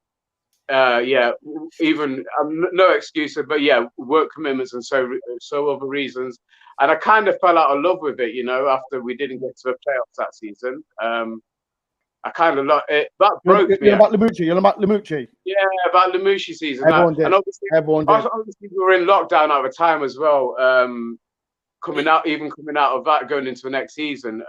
even no excuses, but work commitments and so other reasons. And I kind of fell out of love with it, after we didn't get to the playoffs that season. I kind of it. That broke me. You're about Lamucci. Yeah, about Lamucci season. Everyone did. And obviously, obviously, we were in lockdown at the time as well. Coming out of that, going into the next season.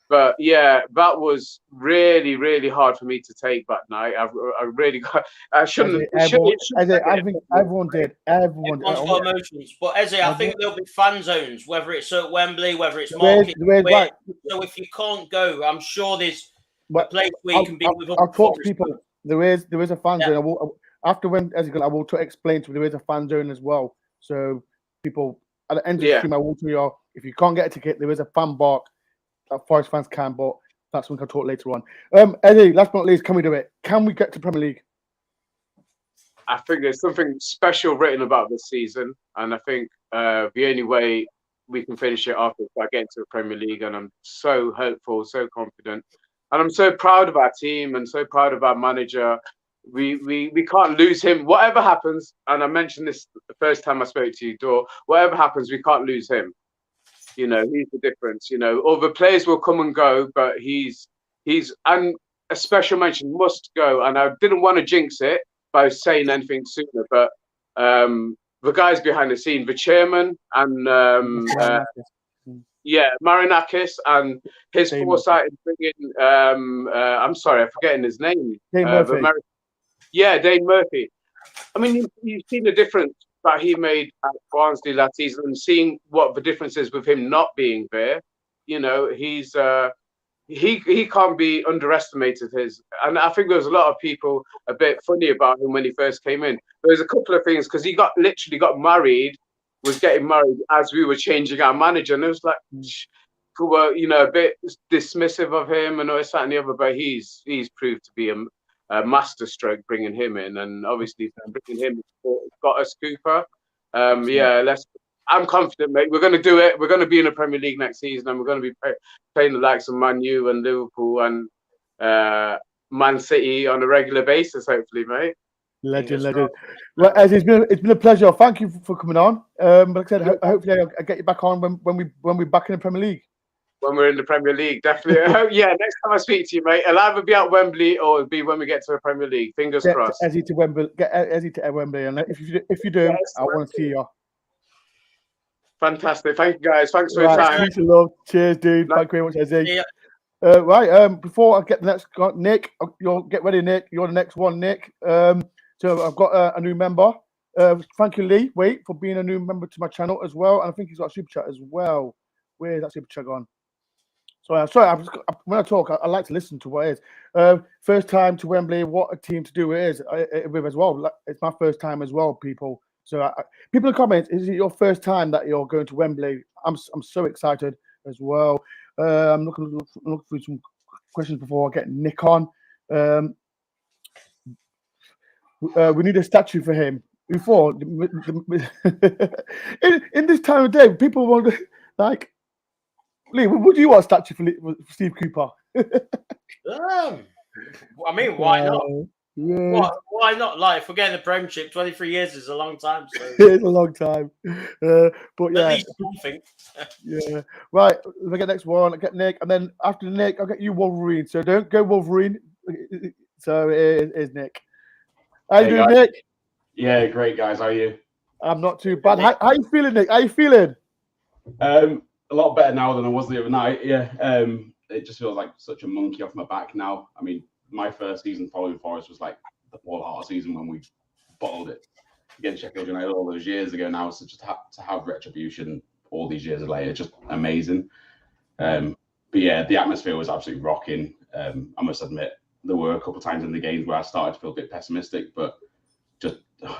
But yeah, that was really, really hard for me to take that night. I really got. I shouldn't. I think everyone did. Everyone's got emotions. But Eze, I think there'll be fan zones, whether it's at Wembley, whether it's Market. Right. So if you can't go, I'm sure there's a place where you can be with. I'll talk to people. There is a fan zone. I will, after when Eze, I will explain to you there is a fan zone as well. So people at the end of the stream, I will tell you, if you can't get a ticket, there is a fan bark that Forest fans can, but that's something I'll talk later on. Eddie, last but not least, can we do it? Can we get to Premier League? I think there's something special written about this season, and I think the only way we can finish it off is by getting to the Premier League, and I'm so hopeful, so confident, and I'm so proud of our team and so proud of our manager. We can't lose him. Whatever happens, and I mentioned this the first time I spoke to you, Dor, whatever happens, we can't lose him. He's the difference. Other players will come and go, but he's and a special mention must go. And I didn't want to jinx it by saying anything sooner, but the guys behind the scene, the chairman and Marinakis, and his foresight in bringing I'm sorry, I'm forgetting his name. Dane Murphy. Dane Murphy. I mean, you've seen the difference that he made at Barnsley last season, and seeing what the difference is with him not being there. He's he can't be underestimated. And I think there was a lot of people a bit funny about him when he first came in. There's a couple of things, because he was getting married as we were changing our manager, and it was like, a bit dismissive of him and all this, that, and the other. But he's proved to be a masterstroke bringing him in, and obviously bringing him got us Cooper. I'm confident, mate. We're going to do it. We're going to be in the Premier League next season, and we're going to be playing the likes of Man U and Liverpool and Man City on a regular basis, hopefully, mate. Legend. Well, Eze, it's been a pleasure. Thank you for coming on. Like I said, hopefully I'll get you back on when we're back in the Premier League. When we're in the Premier League, definitely. Next time I speak to you, mate, it'll either be at Wembley or it'll be when we get to the Premier League. Fingers crossed. Eze to Wembley. Get Eze to Wembley, and if you do, yes, I want to see you. Fantastic. Thank you, guys. Thanks for your time. Love. Cheers, dude. Thank you very much, Eze. Yeah. Before I get the next Nick, you'll get ready, Nick. You're the next one, Nick. So I've got a new member. Thank you, Lee. For being a new member to my channel as well. And I think he's got a super chat as well. Where's that super chat gone? Sorry. When I talk, I like to listen to what it is. First time to Wembley. What a team to do it is with as well. It's my first time as well, people. So people in the comments, is it your first time that you're going to Wembley? I'm so excited as well. I'm looking through some questions before I get Nick on. We need a statue for him. Before in this time of day, people want like, Lee, would you want a statue for Steve Cooper? I mean, why not? Yeah. Why not? Like, if we're getting the Premiership, 23 years is a long time. So. It's a long time. But yeah. At least something. Yeah. Right. If I get next one, I'll get Nick. And then after Nick, I'll get you Wolverine. So don't go Wolverine. So it is Nick. How you doing, guys? Nick? Yeah, great, guys. How are you? I'm not too bad. How you feeling, Nick? How you feeling? A lot better now than I was the other night. Yeah. It just feels like such a monkey off my back now. I mean, my first season following Forest was like the all-heart season when we bottled it against Sheffield United all those years ago now. So just to have retribution all these years later. Just amazing. But yeah, the atmosphere was absolutely rocking. I must admit, there were a couple of times in the games where I started to feel a bit pessimistic, but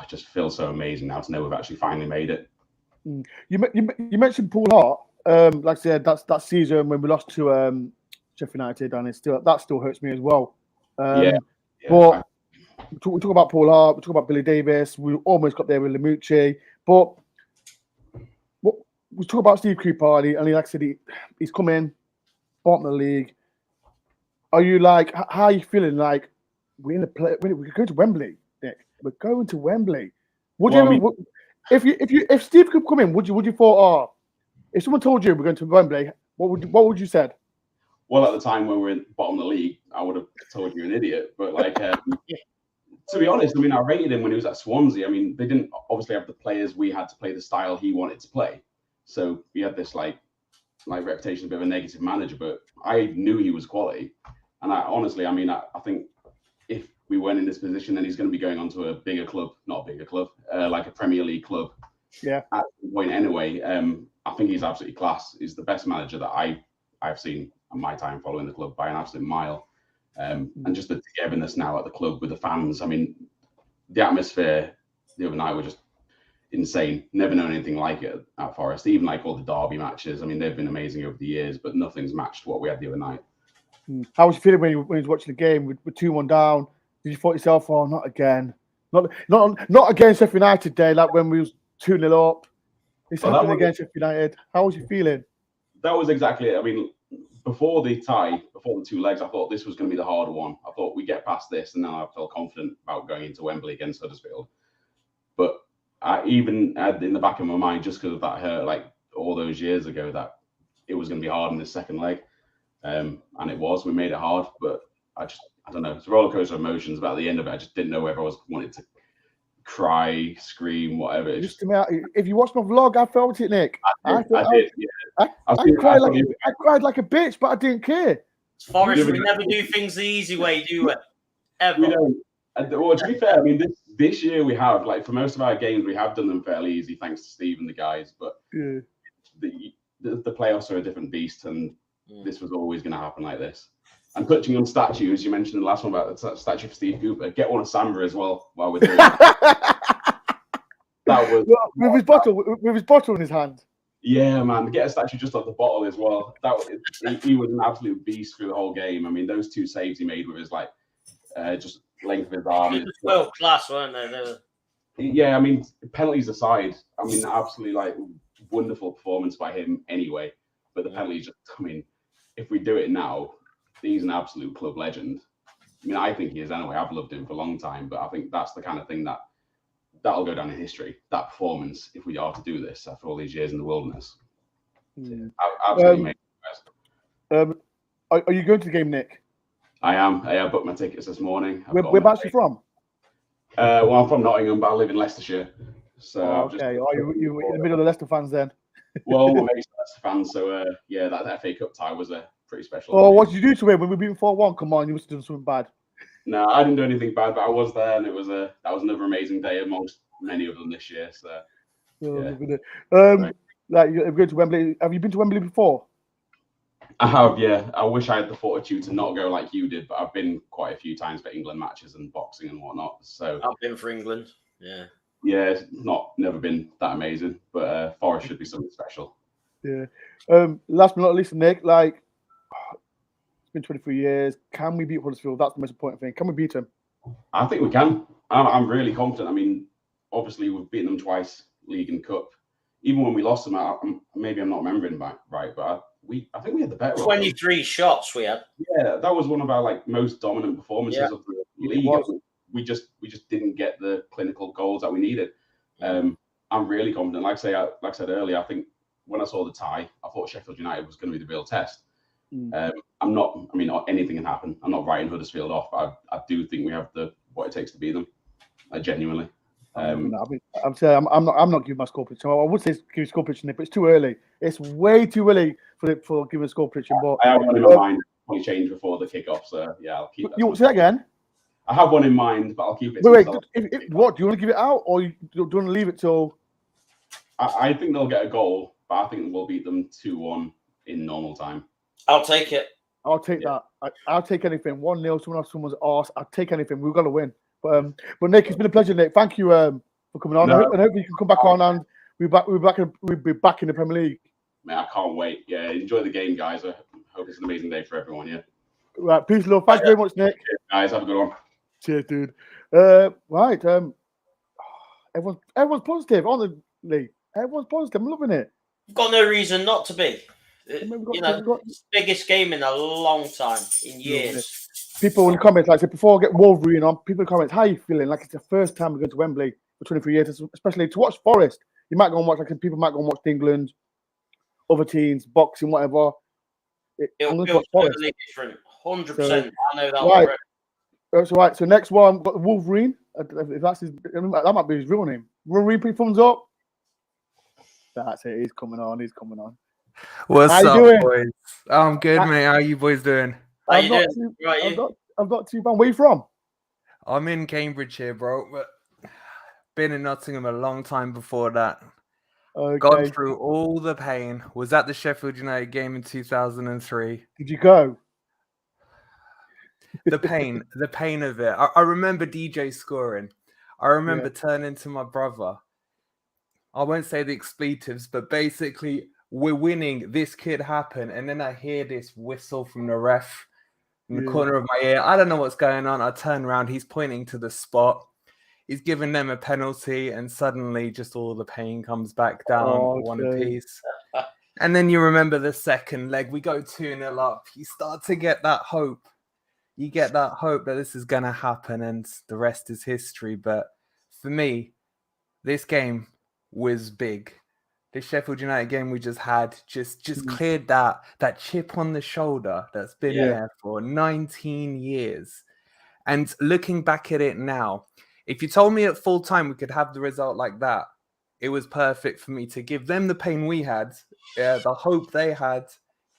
just feels so amazing now to know we've actually finally made it. You mentioned Paul Hart. Like I said, that's that season when we lost to Sheffield United, and that still hurts me as well. But we talk about Paul Hart, we talk about Billy Davis. We almost got there with Lamucci, but we talk about Steve Cooper, and like I said, he's come in, bottom of the league. Are you like, how are you feeling? Like we're going to Wembley, Nick. We're going to Wembley. If Steve could come in, would you thought, if someone told you we're going to Wembley, what would you said? Well, at the time when we were in the bottom of the league, I would have told you an idiot. But like, to be honest, I mean, I rated him when he was at Swansea. I mean, they didn't obviously have the players we had to play the style he wanted to play. So he had this like reputation of a bit of a negative manager, but I knew he was quality. And I think if we weren't in this position, then he's going to be going on to a bigger club, not a bigger club, like a Premier League club. Yeah. At the point anyway, I think he's absolutely class. He's the best manager that I've seen in my time following the club by an absolute mile. And just the togetherness now at the club with the fans. I mean, the atmosphere the other night was just insane. Never known anything like it at Forest. Even like all the derby matches. I mean, they've been amazing over the years, but nothing's matched what we had the other night. How was you feeling when you was watching the game with 2-1 down? Did you thought yourself, oh, not again? Not against Sheffield United day, like when we was 2-0 up. It's happening against Sheffield United. How was you feeling? That was exactly it. I mean, before the tie, before the two legs, I thought this was going to be the harder one. I thought we get past this, and then I felt confident about going into Wembley against Huddersfield. But I even had in the back of my mind, just because of that hurt, like all those years ago, that it was going to be hard in the second leg. And it was. We made it hard, but I don't know. It's a roller coaster of emotions. But at the end of it, I just didn't know whether I wanted to cry, scream, whatever. If you watch my vlog, I felt it, Nick. I did. Yeah. I cried like a bitch, but I didn't care. Forest, we never do things the easy way, do we? Ever. We don't. Well, to be fair, I mean, this year we have, like, for most of our games, we have done them fairly easy, thanks to Steve and the guys. But the playoffs are a different beast, and this was always going to happen like this. And touching on statues, you mentioned in the last one about the statue for Steve Cooper. Get one of Samba as well while we're doing that. With his bottle in his hand. Yeah, man. Get a statue just off the bottle as well. He was an absolute beast through the whole game. I mean, those two saves he made with his just length of his arm. It was world class, weren't they? Yeah, I mean, penalties aside, I mean, absolutely wonderful performance by him anyway. But the penalties just, I mean, if we do it now, he's an absolute club legend. I mean, I think he is anyway. I've loved him for a long time, but I think that's the kind of thing that'll go down in history. That performance, if we are to do this after all these years in the wilderness. Absolutely amazing. Are you going to the game, Nick? I am. I booked my tickets this morning. Whereabouts are you from? Well, I'm from Nottingham, but I live in Leicestershire. So okay. You're in the middle of the Leicester fans then? Well, my mate's a Leicester fan, so that FA Cup tie was pretty special. Oh, what did you do to him when we beat him 4-1? Come on, you must have done something bad. No, I didn't do anything bad, but I was there, and that was another amazing day amongst many of them this year. So, like you're going to Wembley. Have you been to Wembley before? I have, yeah. I wish I had the fortitude to not go like you did, but I've been quite a few times for England matches and boxing and whatnot. So I've been for England, yeah. Yeah, it's never been that amazing, but Forest should be something special. Yeah. Last but not least, Nick, it's been 23 years. Can we beat Huddersfield? That's the most important thing. Can we beat them? I think we can. I'm really confident. I mean, obviously we've beaten them twice, league and cup. Even when we lost them, maybe I'm not remembering right, but I think we had the better. 23 shots we had. Yeah, that was one of our most dominant performances of the league. We just didn't get the clinical goals that we needed. I'm really confident. Like I said earlier, I think when I saw the tie, I thought Sheffield United was going to be the real test. Anything can happen. I'm not writing Huddersfield off, but I do think we have what it takes to beat them. Genuinely. I'm not giving my score prediction. I would say give score prediction, but it's too early. It's way too early for giving a score prediction. But I have one in my mind. Probably change before the kickoff. So yeah, I'll keep that. You want to say that again? I have one in mind, but I'll keep it. Wait. What do you want to give it out, or do you want to leave it till? I think they'll get a goal, but I think we'll beat them 2-1 in normal time. I'll take it. I'll take that. I'll take anything. 1-0, someone off someone's arse. I'll take anything. We've got to win. But Nick, it's been a pleasure, Nick. Thank you for coming on. No. I hope you can come back on and we'll be back in the Premier League. Man, I can't wait. Yeah, enjoy the game, guys. I hope it's an amazing day for everyone. Yeah. Right, peace, love. Thank you very much, Nick. Cheers, guys, have a good one. Cheers, dude. Right. Everyone's positive, honestly. Everyone's positive. I'm loving it. You've got no reason not to be. We've You got- know, it's the biggest game in a long time, in years. People in the comments, like I said, before I get Wolverine on, people in the comments, how are you feeling? Like it's the first time we're going to Wembley for 23 years, especially to watch Forest. You might go and watch, like people might go and watch England, other teams, boxing, whatever. It'll feel totally different. 100%. I know that right. already. That's right. So next one, we've got the Wolverine. If that's his, that might be his real name. Wolverine, put thumbs up. That's it. He's coming on. What's How you up, doing? boys? I'm good, mate. How you boys doing? How I'm you not doing? too, Right, I'm you? not, I'm not too bad. Where you from? I'm in Cambridge here, bro. But been in Nottingham a long time before that. Gone Okay. through all the pain. Was at the Sheffield United game in 2003. Did you go? The pain of it. I remember DJ scoring. I remember turning to my brother. I won't say the expletives, but basically, we're winning. This could happen. And then I hear this whistle from the ref in the corner of my ear. I don't know what's going on. I turn around. He's pointing to the spot. He's giving them a penalty. And suddenly, just all the pain comes back down, one apiece. And then you remember the second leg. We go 2-0 up. You start to get that hope. You get that hope that this is going to happen and the rest is history. But for me, this game was big. The Sheffield United game we just had just cleared that chip on the shoulder that's been there for 19 years. And looking back at it now, if you told me at full time we could have the result like that, it was perfect for me to give them the pain we had, the hope they had,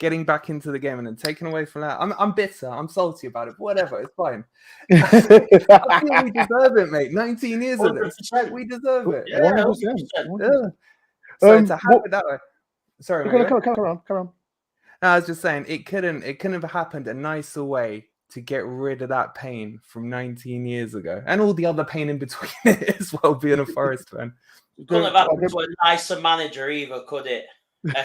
getting back into the game and then taking away from that. I'm bitter. I'm salty about it. But whatever. It's fine. I feel we deserve it, mate. 19 years of this. 100%. We deserve it. Yeah, 100%. 100%. So to have it that way. Sorry, mate. Carry on. No, I was just saying it couldn't have happened a nicer way to get rid of that pain from 19 years ago. And all the other pain in between it as well, being a Forest fan. Couldn't have happened to a nicer manager either, could it?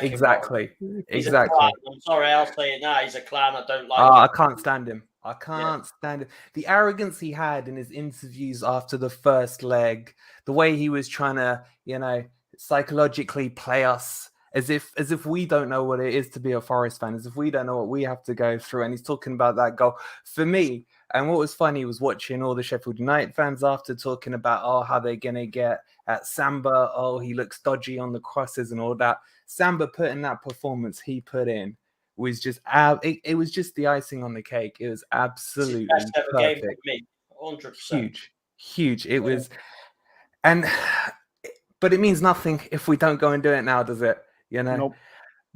Exactly. He's Exactly. a clown. I'm sorry, I'll say it now. He's a clown. I don't like I him. can't stand him. I can't stand it. The arrogance he had in his interviews after the first leg, the way he was trying to, psychologically play us as if we don't know what it is to be a Forest fan, as if we don't know what we have to go through. And he's talking about that goal. For me, and what was funny was watching all the Sheffield United fans after talking about, how they're going to get at Samba. Oh, he looks dodgy on the crosses and all that. Samba put in that performance he put in was just it was just the icing on the cake. It was absolutely Best ever game perfect. for me. 100%. Huge. It was, but it means nothing if we don't go and do it now, does it? Nope.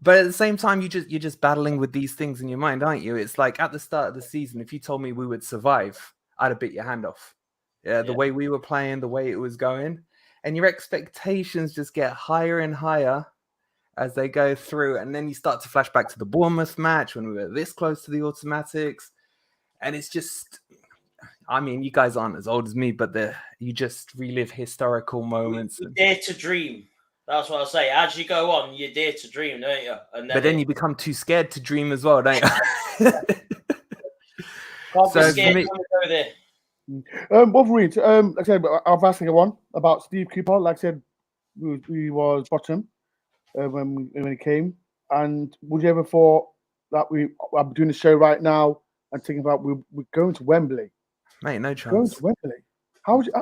But at the same time, you're just battling with these things in your mind, aren't you? It's like at the start of the season, if you told me we would survive, I'd have bit your hand off. The way we were playing, the way it was going, and your expectations just get higher and higher as they go through. And then you start to flash back to the Bournemouth match when we were this close to the automatics. And it's just, you guys aren't as old as me, but you just relive historical moments. You dare to dream. That's what I say. As you go on, you dare to dream, don't you? But then you become too scared to dream as well, don't you? Can't be So scared for me- when we go there. Wolverine. Like I said, I've asked one about Steve Cooper. Like I said, we was bottom when he came. And would you ever thought that I'm doing the show right now and thinking about we're going to Wembley? Mate, no Going chance. to Wembley. How would you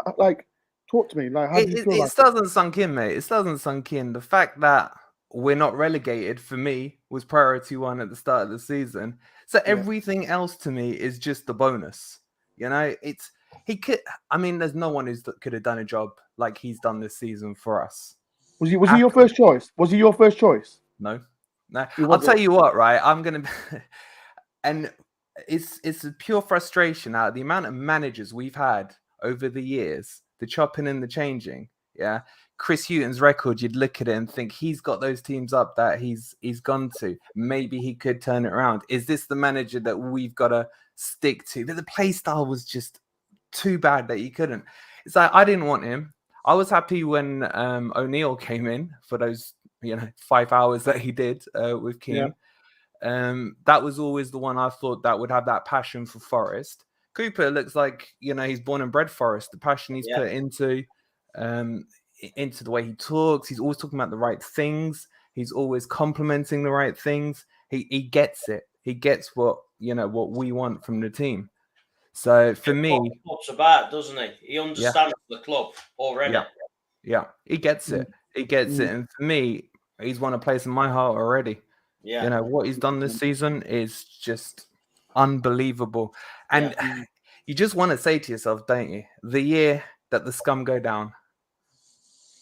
talk to me? Like, how do you feel It about still hasn't sunk in, mate. It still hasn't sunk in. The fact that we're not relegated for me was priority one at the start of the season. So everything else to me is just the bonus. There's no one that could have done a job like he's done this season for us. Was he your first choice? Was he your first choice? No. I'll wasn't. tell you what, right? I'm gonna, and it's a pure frustration out of the amount of managers we've had over the years, the chopping and the changing. Yeah, Chris Hughton's record, you'd look at it and think he's got those teams up that he's gone to. Maybe he could turn it around. Is this the manager that we've got to stick to? But the play style was just too bad that he couldn't. It's like I didn't want him. I was happy when O'Neill came in for those 5 hours that he did with Keane. That was always the one I thought that would have that passion for Forest. Cooper looks like he's born and bred Forest. The passion he's put into the way he talks. He's always talking about the right things. He's always complimenting the right things. He gets it. He gets what we want from the team. So for me, what's about, doesn't he? He understands the club already. Yeah, he gets it. He gets it. And for me, he's won a place in my heart already. Yeah. What he's done this season is just unbelievable. And you just want to say to yourself, don't you? The year that the scum go down,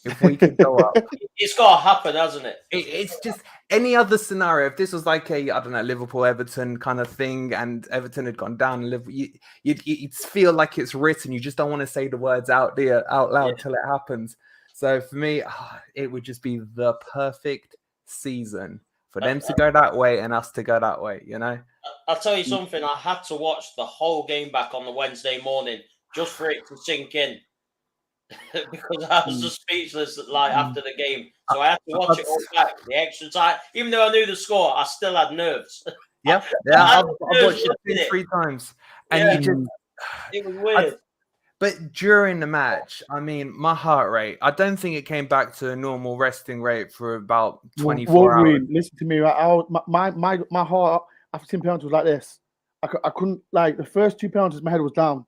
if we could go up. It's got to happen, hasn't it? It's just any other scenario. If this was like a, I don't know, Liverpool-Everton kind of thing and Everton had gone down, you'd feel like it's written. You just don't want to say the words out loud till it happens. So for me, it would just be the perfect season for them to go that way and us to go that way, I'll tell you something. I had to watch the whole game back on the Wednesday morning just for it to sink in. Because I was just speechless after the game. So I had to watch it all back, the extra time. Even though I knew the score, I still had nerves. I've watched it 3 times. And it was weird. But during the match, I mean, my heart rate, I don't think it came back to a normal resting rate for about 24 Wolverine, hours. Listen to me. My heart after 10 penalties was like this. I couldn't, the first 2 penalties, my head was down.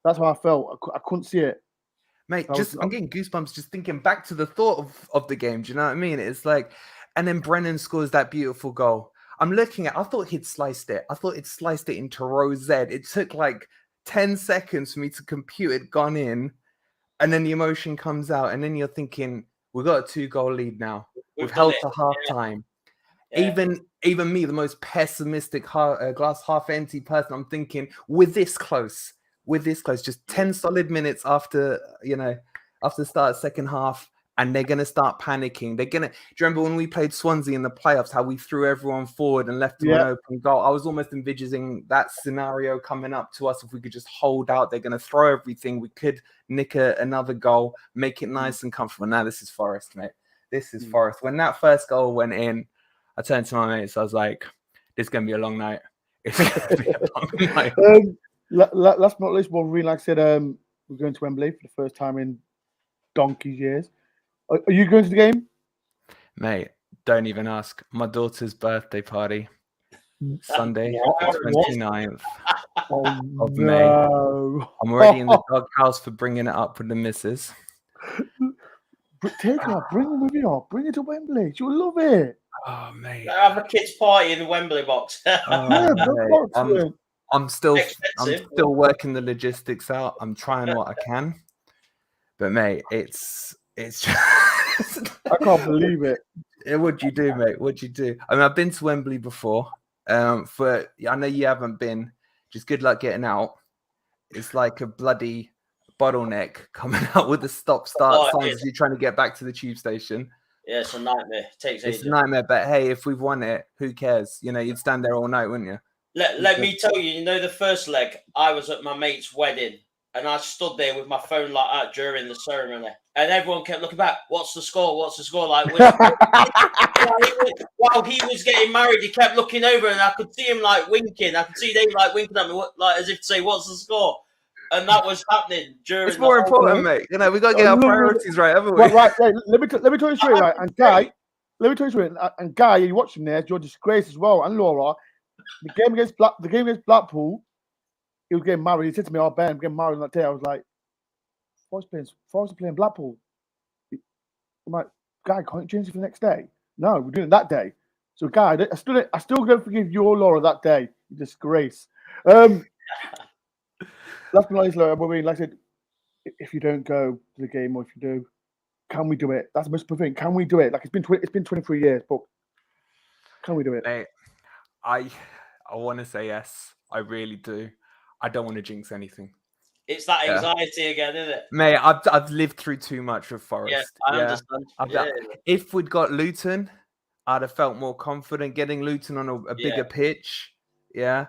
That's how I felt. I couldn't see it. Mate, I'm getting goosebumps just thinking back to the thought of the game. Do you know what I mean? It's like, and then Brennan scores that beautiful goal. I'm looking at, I thought he'd sliced it. I thought he'd sliced it into row Z. It took 10 seconds for me to compute it gone in. And then the emotion comes out. And then you're thinking, we've got a 2-goal lead now. We've held to half time. Yeah. Even me, the most pessimistic glass half empty person, I'm thinking, we're this close. Just 10 solid minutes after the start of second half, and they're going to start panicking. Do you remember when we played Swansea in the playoffs, how we threw everyone forward and left them an open goal? I was almost envisioning that scenario coming up to us. If we could just hold out, they're going to throw everything. We could nick another goal, make it nice and comfortable. Now this is Forest, mate. This is Forest. When that first goal went in, I turned to my mates. I was like, this is going to be a long night. It's going to be a long night. Last but not least, Wolverine, like I said, we're going to Wembley for the first time in donkey's years. Are you going to the game? Mate, don't even ask. My daughter's birthday party, Sunday, 29th of May. I'm already in the doghouse for bringing it up with the missus. Take her, bring her with you. Bring her to Wembley. She'll love it. Oh, mate. Have a kids' party in the Wembley box. I'm still working the logistics out. I'm trying what I can, but mate, it's just I can't believe it. What'd you do, mate? What'd you do? I mean, I've been to Wembley before. I know you haven't been. Just good luck getting out. It's like a bloody bottleneck coming out with the stop-start signs as you're trying to get back to the tube station. Yeah, it's a nightmare. It's a nightmare, but hey, if we've won it, who cares? You'd stand there all night, wouldn't you? Let me tell you, the first leg, I was at my mate's wedding and I stood there with my phone like that during the ceremony. And everyone kept looking back, what's the score? What's the score? While he was getting married, he kept looking over and I could see him winking. I could see they winking at me as if to say, what's the score? And that was happening during It's more important, mate. We got to get our priorities right, haven't we? Right. Let me tell you straight, right? And Guy, you're watching there, you're disgraced as well. And Laura, the game against Blackpool, he was getting married. He said to me, Ben, I'm getting married on that day. I was like, Forest playing Blackpool. I'm like, Guy, can't you change it for the next day? No, we're doing it that day. So, Guy, I still don't forgive you or Laura that day. You disgrace. Last but not least, like I said, if you don't go to the game or if you do, can we do it? That's the most important thing. Can we do it? It's been 23 years, but can we do it? Mate, I want to say yes. I really do. I don't want to jinx anything. It's that anxiety again, isn't it? Mate, I've lived through too much with Forest. Yeah, I understand. If we'd got Luton, I'd have felt more confident getting Luton on a bigger pitch. Yeah,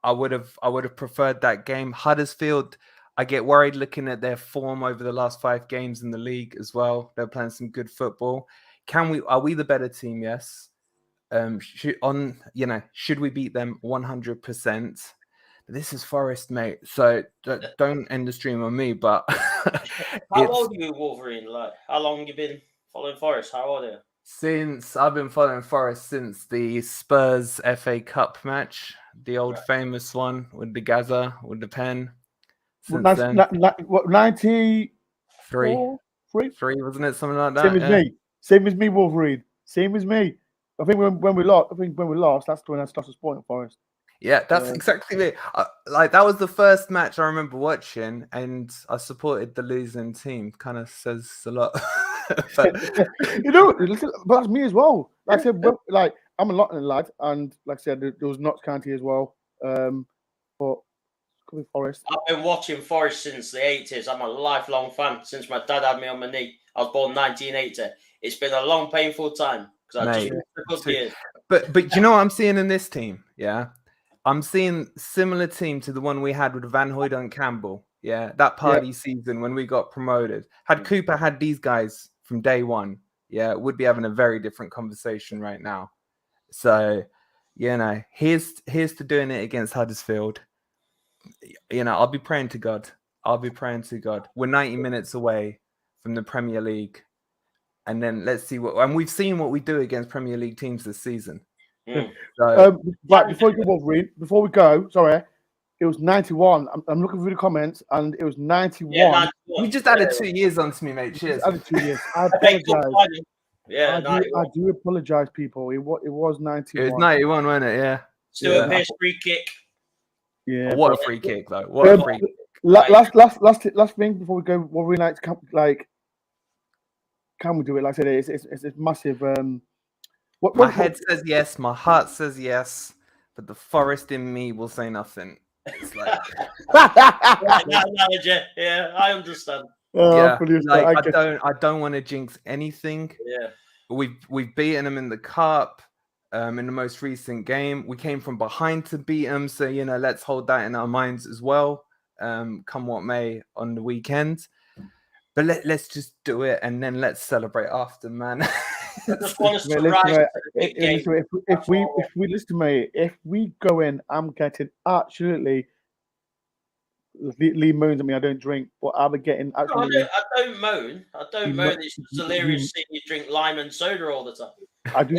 I would have preferred that game. Huddersfield, I get worried looking at their form over the last 5 games in the league as well. They're playing some good football. Are we the better team? Yes. Should we beat them 100%? This is Forest, mate. So don't end the stream on me. But how old are you, Wolverine? Like, how long have you been following Forest? How old are you? Since I've been following Forest since the Spurs FA Cup match, the old famous one with the Gaza, with the pen. Since then, what 93? 3, wasn't it? Something like that. Same as me, Wolverine. Same as me. I think when we lost, that's when I started supporting Forest. Yeah, that's exactly it. That was the first match I remember watching, and I supported the losing team. Kind of says a lot. But that's me as well. Like I said, I'm a Nottingham lad, and like I said, there was Notts County as well. But coming Forest. I've been watching Forest since the 80s. I'm a lifelong fan since my dad had me on my knee. I was born 1980. It's been a long, painful time because I just missed the good years. But you know what I'm seeing in this team? Yeah. I'm seeing similar team to the one we had with Van Hooyd and Campbell. Yeah, that party season when we got promoted. Had Cooper had these guys from day one, we'd be having a very different conversation right now. So, here's to doing it against Huddersfield. I'll be praying to God. We're 90 minutes away from the Premier League. And then let's see and we've seen what we do against Premier League teams this season. So, right, before we go, sorry, it was 91. I'm looking through the comments, and it was 91. Yeah, you just added 2 years onto me, mate. Cheers. Added 2 years. I apologize. I do apologize, people. It was 91. It was 91, wasn't it? Yeah. Stuart Pearce free kick. Yeah. What a free kick, though. What a free kick. Last thing before we go, what we can we do it? Like I said, it's massive. My head says yes, my heart says yes, but the Forest in me will say nothing. It's like yeah, I understand. I don't want to jinx anything. Yeah, we've beaten them in the cup, in the most recent game. We came from behind to beat them, so let's hold that in our minds as well. Come what may on the weekend, but let's just do it and then let's celebrate after, man. If we go in, I'm getting absolutely. Lee moans at me. I don't drink, but I'm getting. Absolutely, I don't moan. It's just hilarious seeing you drink lime and soda all the time. I do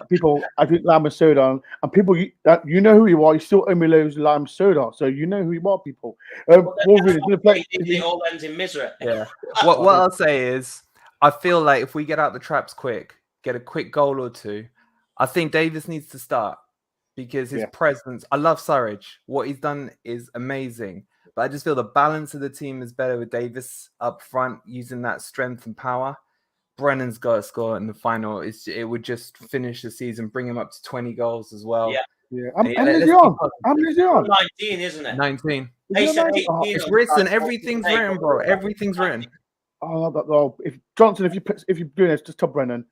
people. I drink lime and soda, and people you know who you are. You still owe me loads of lime and soda, so you know who you are, people. Wolverine, it all ends in misery. Yeah. What I'll say is, I feel like if we get out the traps quick, get a quick goal or two, I think Davis needs to start because his presence. I love Surridge. What he's done is amazing. But I just feel the balance of the team is better with Davis up front, using that strength and power. Brennan's got to score in the final. It would just finish the season, bring him up to 20 goals as well. Yeah. How many is he on? 19, isn't it? 19. It's written. Everything's written, bro. Everything's written. If Johnson, if you're doing this, just tell Brennan,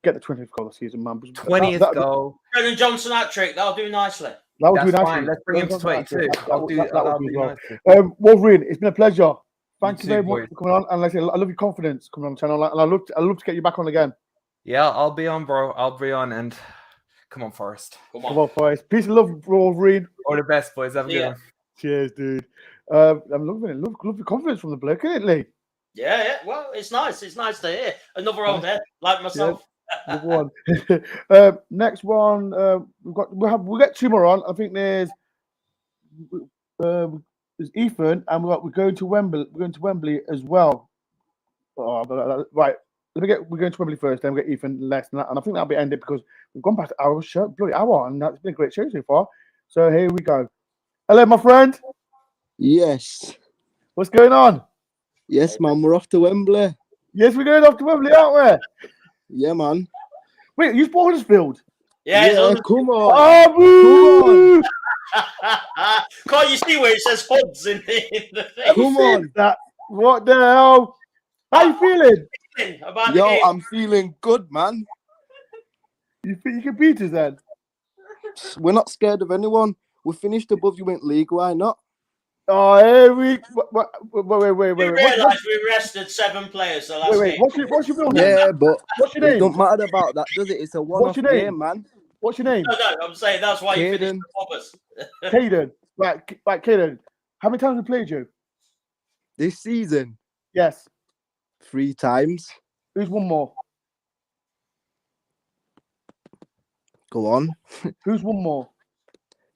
get the 20th goal of the season, man. 20th goal. Brennan Johnson hat trick. That'll do nicely. That would be nice. Fine. Let's bring him to 22. Wolverine, it's been a pleasure. Thank you very much boys. for coming on. And like I said, I love your confidence coming on the channel. And I love to get you back on again. Yeah, I'll be on, bro. I'll be on. And come on, Forest. Come on, Forest. Peace and love, Wolverine. All the best, boys. Have a good one. Cheers, dude. I'm loving it. Love the confidence from the bloke, isn't it, Lee? Yeah. Well, it's nice. It's nice to hear. Another old head like myself. One. Next one, we'll get 2 more on. I think there's Ethan, and we're going to Wembley. We're going to Wembley as well. Right, we're going to Wembley first. Then we get Ethan less than that, and I think that'll be ended because we've gone past our show, bloody hour, and that's been a great show so far. So here we go. Hello, my friend. Yes. What's going on? Yes, man. We're off to Wembley. Yes, we're going off to Wembley, aren't we? Yeah, man. Wait, you bought Huddersfield? Yeah, come on. Oh, Can't you see where it says Hubs in the thing? Come on. That what the hell? How you feeling? About Yo, the game? I'm feeling good, man. You think you can beat us then? We're not scared of anyone. We finished above you in league. Why not? Oh, here we wait. We realised we rested 7 players the last game. What's your real name? Yeah, but What's your it name? don't matter about that, does it? It's a one-off your name? game, man. What's your name? No, I'm saying that's why you finished Caden. above us. Caden. Right, Caden. How many times have we played you? This season, Yes. 3 times. Who's one more? Go on. Who's one more?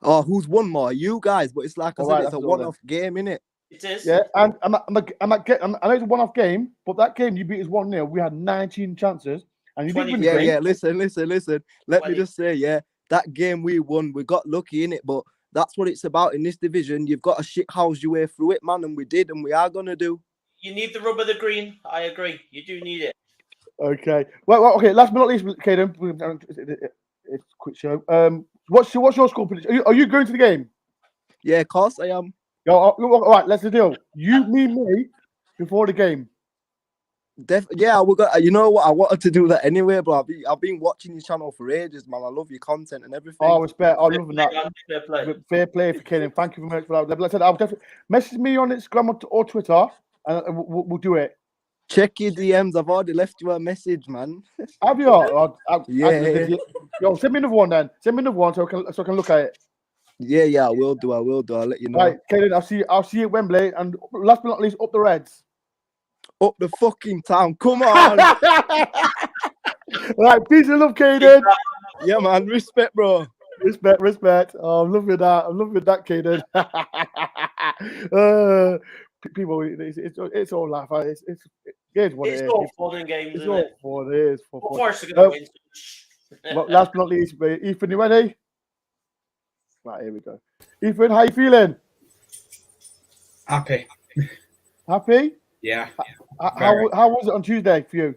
Oh, who's one more? You guys, but it's like I All said, right, it's a that's all one-off game, innit? It is. Yeah, and I know it's a one-off game, but that game you beat us 1-0. We had 19 chances, and you did win the game. Yeah. Listen. Let 20. me just say, yeah, that game we won, we got lucky in it, but that's what it's about in this division. You've got to shithouse your way through it, man, and we did, and we are gonna do. You need the rub of the green. I agree. You do need it. Okay. Well, okay. Last but not least, Caden, it's a quick show. What's your score prediction? Are you going to the game? Yeah, of course I am. All right, let's do the deal. You, me before the game. Yeah, we got. You know what? I wanted to do that anyway, but I've been watching your channel for ages, man. I love your content and everything. Oh, respect. I love that. Fair play. Fair play for Caden. Thank you very much for that. Like I said, I'll definitely message me on Instagram or Twitter, and we'll do it. Check your DMs. I've already left you a message, man. Have you? Yeah. Yo, send me another one then. Send me another one so I can look at it. Yeah, I will do. I'll let you know. Right, Caden, I'll see you at Wembley, and last but not least, up the Reds. Up the fucking town. Come on. Right, peace and love, Caden. Yeah, man. Respect, bro. Respect. Oh, I'm loving that. Caden. People, it's all laugh. It's what it is. It's all fun and games, isn't it? What it is. Of course, they're going to win. Well, last but not least, Ethan, you ready? Right, here we go. Ethan, how you feeling? Happy. Happy? Yeah. How was it on Tuesday for you?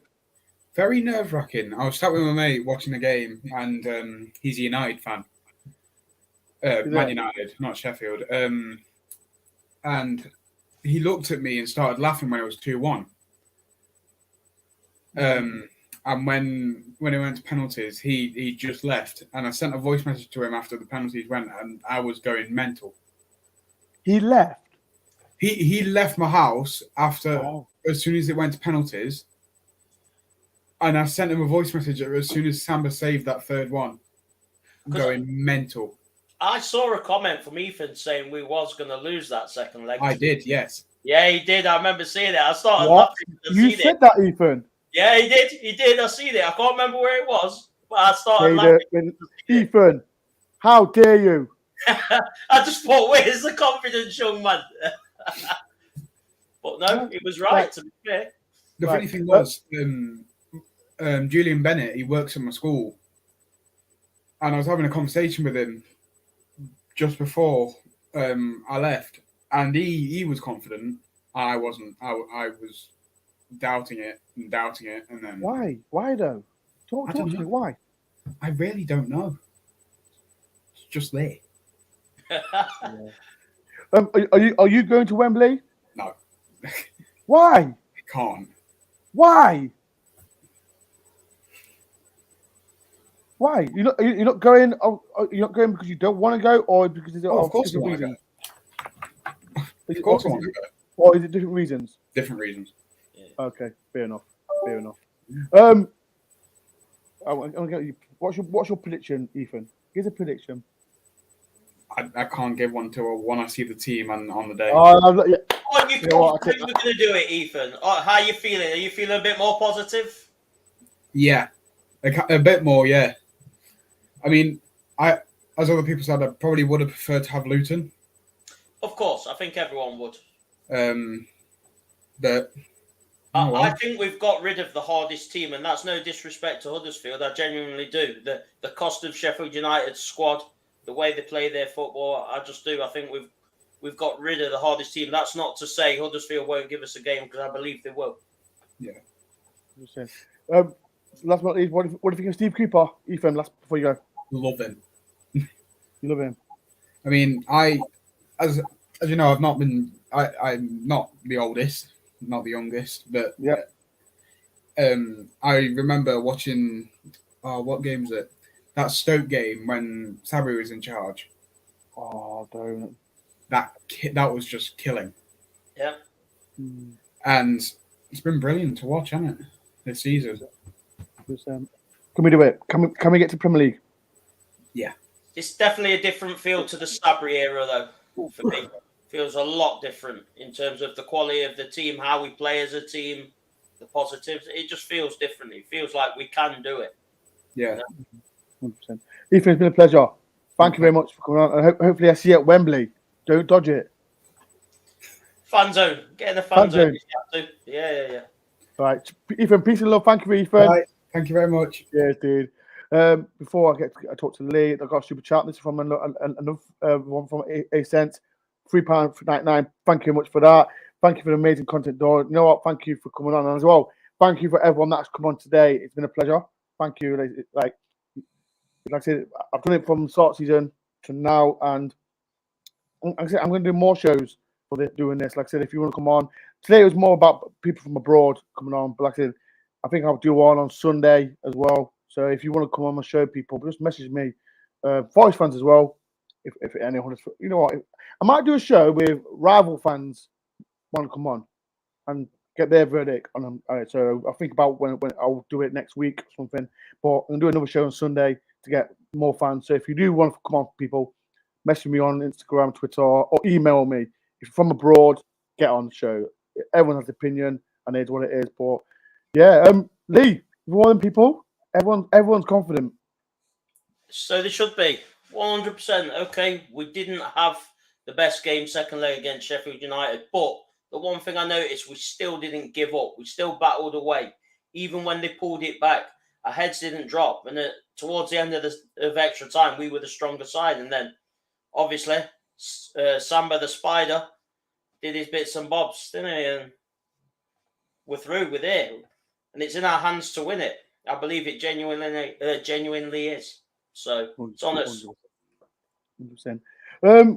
Very nerve-wracking. I was sat with my mate watching the game, and he's a United fan. Man United, not Sheffield. And he looked at me and started laughing when it was 2-1. And when it went to penalties, he just left. And I sent a voice message to him after the penalties went, and I was going mental. He left? He left my house as soon as it went to penalties. And I sent him a voice message as soon as Samba saved that third one. Going mental. I saw a comment from Ethan saying we was going to lose that second leg. I did, yes. Yeah, he did. I remember seeing it. I started What? laughing. You said that, Ethan? Yeah, he did. He did. I seen it. I can't remember where it was, but I started laughing. Ethan, how dare you? I just thought, where's the confidence, young man? But no, he was right, to be fair. The funny thing was, Julian Bennett, he works at my school. And I was having a conversation with him just before I left. And he was confident. I wasn't. I was doubting it. And then Why though? Talk to me. Why? I really don't know. It's just there. Are you going to Wembley? No. Why? I can't. Why? Why? You're not going? You're not going because you don't want to go, or because of course I want to go. Of course I want to go. Or is it different reasons? Different reasons. Okay, fair enough. What's your prediction, Ethan? Give us a prediction. I can't give one till when I see the team on the day. Are you confident we're going to do it, Ethan? How are you feeling? Are you feeling a bit more positive? Yeah, a bit more. Yeah. I mean, as other people said, I probably would have preferred to have Luton. Of course, I think everyone would. But I think we've got rid of the hardest team, and that's no disrespect to Huddersfield. I genuinely do. The cost of Sheffield United's squad, the way they play their football, I just do. I think we've got rid of the hardest team. That's not to say Huddersfield won't give us a game, because I believe they will. Yeah. Last but not least, what do you think of Steve Cooper, Ethan? Last before you go. Love him. You love him. I mean, as you know, I'm not the oldest, not the youngest, but I remember watching. What game was it? That Stoke game when Sabri was in charge. Oh, don't. That was just killing. Yeah. And it's been brilliant to watch, hasn't it? This season. Can we do it? Can we get to Premier League? Yeah. It's definitely a different feel to the Sabri era, though. For me, feels a lot different in terms of the quality of the team, how we play as a team, the positives. It just feels different. It feels like we can do it. Yeah. 100%. Ethan, it's been a pleasure. Thank you very much for coming on. Hopefully, I see you at Wembley. Don't dodge it. Fan zone. Get in the fan zone. If you have to. Yeah. Right, Ethan. Peace and love. Thank you, Ethan. Right. Thank you very much. Yes, dude. Before I talk to Lee, I got a super chat. This is from another one from A Cent. £3.99. Thank you very much for that. Thank you for the amazing content, Dore. You know what? Thank you for coming on as well. Thank you for everyone that's come on today. It's been a pleasure. Thank you. Like I said, I've done it from start season to now, and I'm going to do more shows for doing this. Like I said, if you want to come on, today it was more about people from abroad coming on. But like I said, I think I'll do one on Sunday as well. So if you want to come on my show, people, just message me. Forest fans as well. If anyone, you know what, I might do a show with rival fans want to come on and get their verdict on them. So I'll think about when I'll do it next week or something. But I'm gonna do another show on Sunday to get more fans. So if you do want to come on, people, message me on Instagram, Twitter, or email me. If you're from abroad, get on the show. Everyone has an opinion, and it's what it is. But yeah, Lee, one of them people, everyone's confident. So they should be 100%. Okay, we didn't have the best game second leg against Sheffield United, but the one thing I noticed, we still didn't give up. We still battled away, even when they pulled it back. Our heads didn't drop, and towards the end of extra time, we were the stronger side. And then, obviously, Samba the Spider did his bits and bobs, didn't he? And we're through with it, and it's in our hands to win it. I believe it genuinely is. So it's on us. 100%.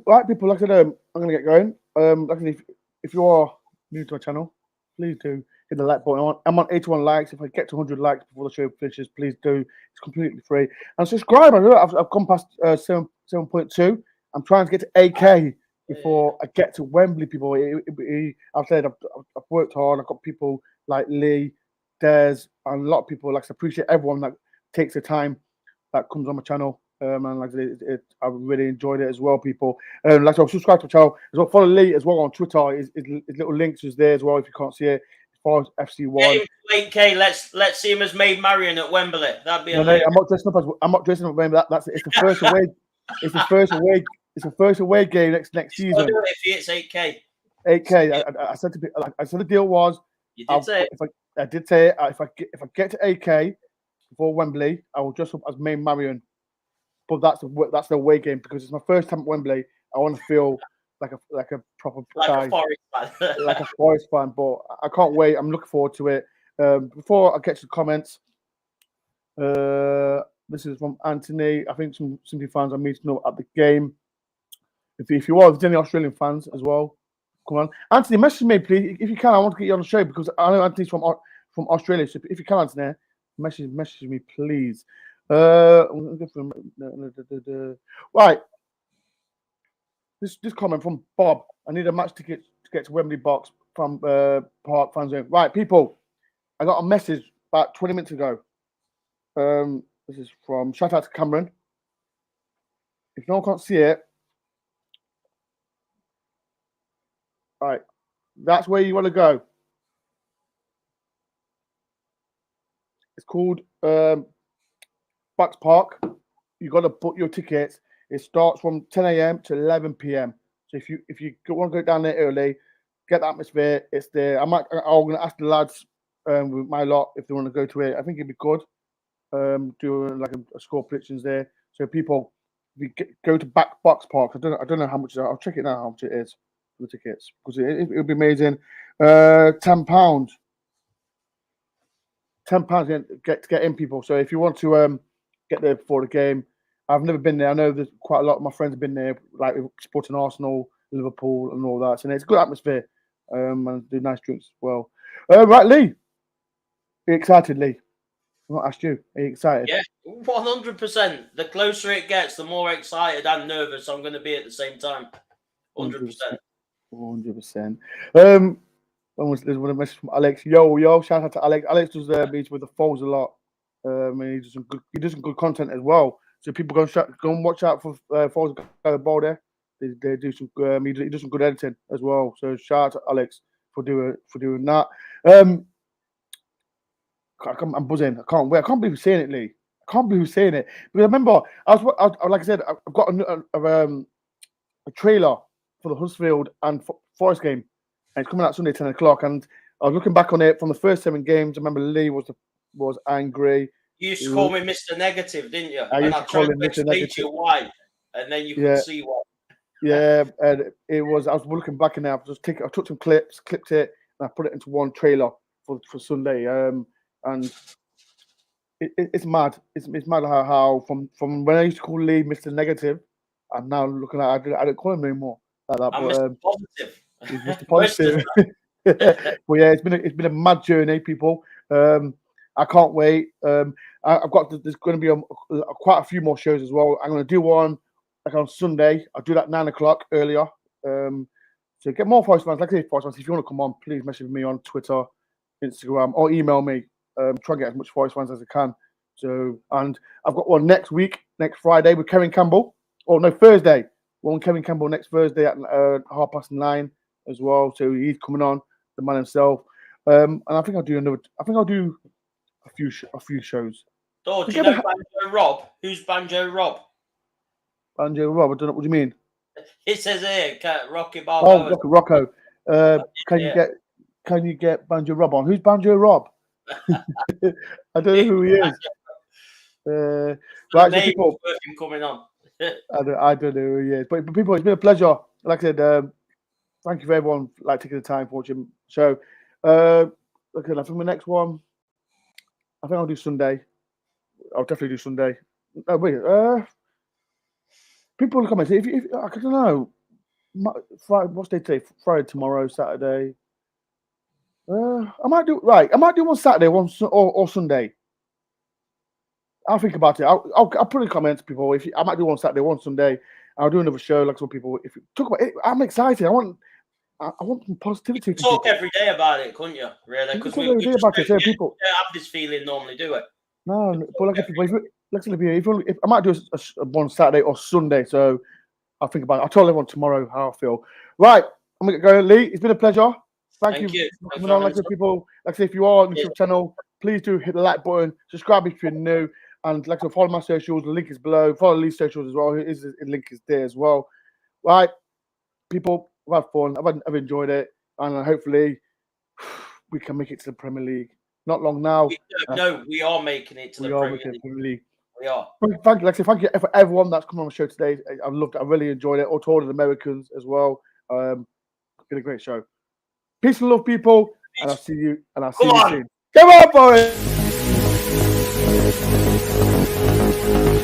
Right, people, like I said, I'm going to get going. Like I said, if you are new to my channel, please do hit the like button. I'm on 81 likes. If I get to 100 likes before the show finishes, please do. It's completely free. And subscribe. I've come past 7.2. I'm trying to get to 8K before I get to Wembley, people. I've said I've worked hard. I've got people like Lee, Des, and a lot of people. Like I appreciate everyone that takes the time that comes on my channel. And like I really enjoyed it as well, people. Like I subscribe to the channel as well. Follow Lee as well on Twitter. His little links is there as well if you can't see it. As far as FC1. 8K. Let's see him as Maid Marian at Wembley. That'd be amazing. I'm not dressing up as Wembley. It's the first away. It's the first away game next season. Do it if it's 8K. 8K. I said to people, like I said, the deal was. You did say it. I did say it. If I get to 8K before Wembley, I will dress up as Maid Marian. But that's the away game because it's my first time at Wembley. I want to feel like a proper guy, a Forest fan. like a Forest fan. But I can't wait. I'm looking forward to it. Before I get to the comments, this is from Anthony. I think some Simply fans are meeting up at the game. If you are, there's any Australian fans as well. Come on, Anthony, message me please if you can. I want to get you on the show because I know Anthony's from Australia. So if you can, Anthony, message me please. Right. This comment from Bob. I need a match ticket to get to Wembley box from Park Fan Zone. Right, people. I got a message about 20 minutes ago. This is from shout out to Cameron. If no one can't see it, right, that's where you want to go. It's called Bucks Park. You got to book your tickets. It starts from 10 a.m. to 11 p.m. So if you want to go down there early, get the atmosphere. It's there. I'm going to ask the lads with my lot if they want to go to it. I think it'd be good. Doing like a score predictions there. So people, if you go to Bucks Park. I don't know how much. I'll check it now how much it is for the tickets because it would be amazing. £10. £10 to get in, people. So if you want to get there before the game, I've never been there. I know there's quite a lot of my friends have been there, like supporting Arsenal, Liverpool, and all that. So it's a good atmosphere, and do nice drinks as well. Right, Lee. Are you excited, Lee? I've not asked you. Are you excited? Yeah, 100%. The closer it gets, the more excited and nervous I'm going to be at the same time. 100%. 100%. There's one message from Alex. Yo, shout out to Alex. Alex does meets with the Foles a lot. And he does some good content as well. So people go and watch out for Foles Ball there. They do some. He does some good editing as well. So shout out to Alex for doing that. I'm buzzing. I can't wait. I can't believe you're saying it, Lee. I can't believe you're saying it. Because I remember, like I said, I've got a trailer for the Huddersfield and Forest game, and it's coming out Sunday 10 o'clock. And I was looking back on it from the first 7 games. I remember Lee was angry. You used to call me Mr. Negative, didn't you? I used to call him Mr. Negative. Negative. You why, and then you could see why. Yeah, and it was. I was looking back in there. I took some clips, clipped it, and I put it into one trailer for Sunday. And it's mad. It's mad how from when I used to call Lee Mr. Negative, I'm now looking at I don't call him anymore like that. I'm Mr. Positive. He's Mr. Positive. But yeah, it's been a mad journey, people. I can't wait. I've got there's going to be quite a few more shows as well. I'm going to do one like on Sunday. I'll do that 9 o'clock earlier. So get more Forest fans. Like I say, Forest fans, if you want to come on, please message me on Twitter, Instagram, or email me. Try and get as much Forest fans as I can. So, and I've got one next Friday with Kevin Campbell. Thursday. One Kevin Campbell next Thursday at 9:30 as well. So he's coming on, the man himself. And I think I'll do a few shows. Oh, do you know Banjo Rob? Who's Banjo Rob? Banjo Rob. I don't know. What do you mean? It says here, Rocky Balboa. Oh, Rocco. Can you get Banjo Rob on? Who's Banjo Rob? I don't know who he is. Right, so people, coming on. I don't know who he is, but people, it's been a pleasure. Like I said, thank you for everyone taking the time for watching the show. Okay, I think the next one, I think I'll do Sunday. I'll definitely do Sunday. Oh wait, people in the comments. If I don't know, Friday, what's day today? Friday, tomorrow, Saturday. I might do one Saturday, one or Sunday. I'll think about it. I'll put in comments, people. I might do one Saturday, one Sunday. I'll do another show like some people. If you talk about it, I'm excited. I want some positivity. You can talk every day about it, couldn't you? Really? Because we don't have this feeling normally, do it? No, but like if I might do a one Saturday or Sunday, so I'll think about it. I'll tell everyone tomorrow how I feel. Right, I'm gonna go, Lee. It's been a pleasure. Thank you for coming on. Like people, like I say, if you are on the YouTube channel, please do hit the like button, subscribe if you're new, and like I said, follow my socials. The link is below. Follow Lee's socials as well. The link is there as well. Right, people, I've had fun. I've enjoyed it, and hopefully we can make it to the Premier League. Not long now. We are making it to the Premier League. We are. Thank you. Like I said, thank you for everyone that's come on the show today. I really enjoyed it. All to all the Americans as well. It's been a great show. Peace and love, people. Peace. And I'll see you soon. Come on, boys.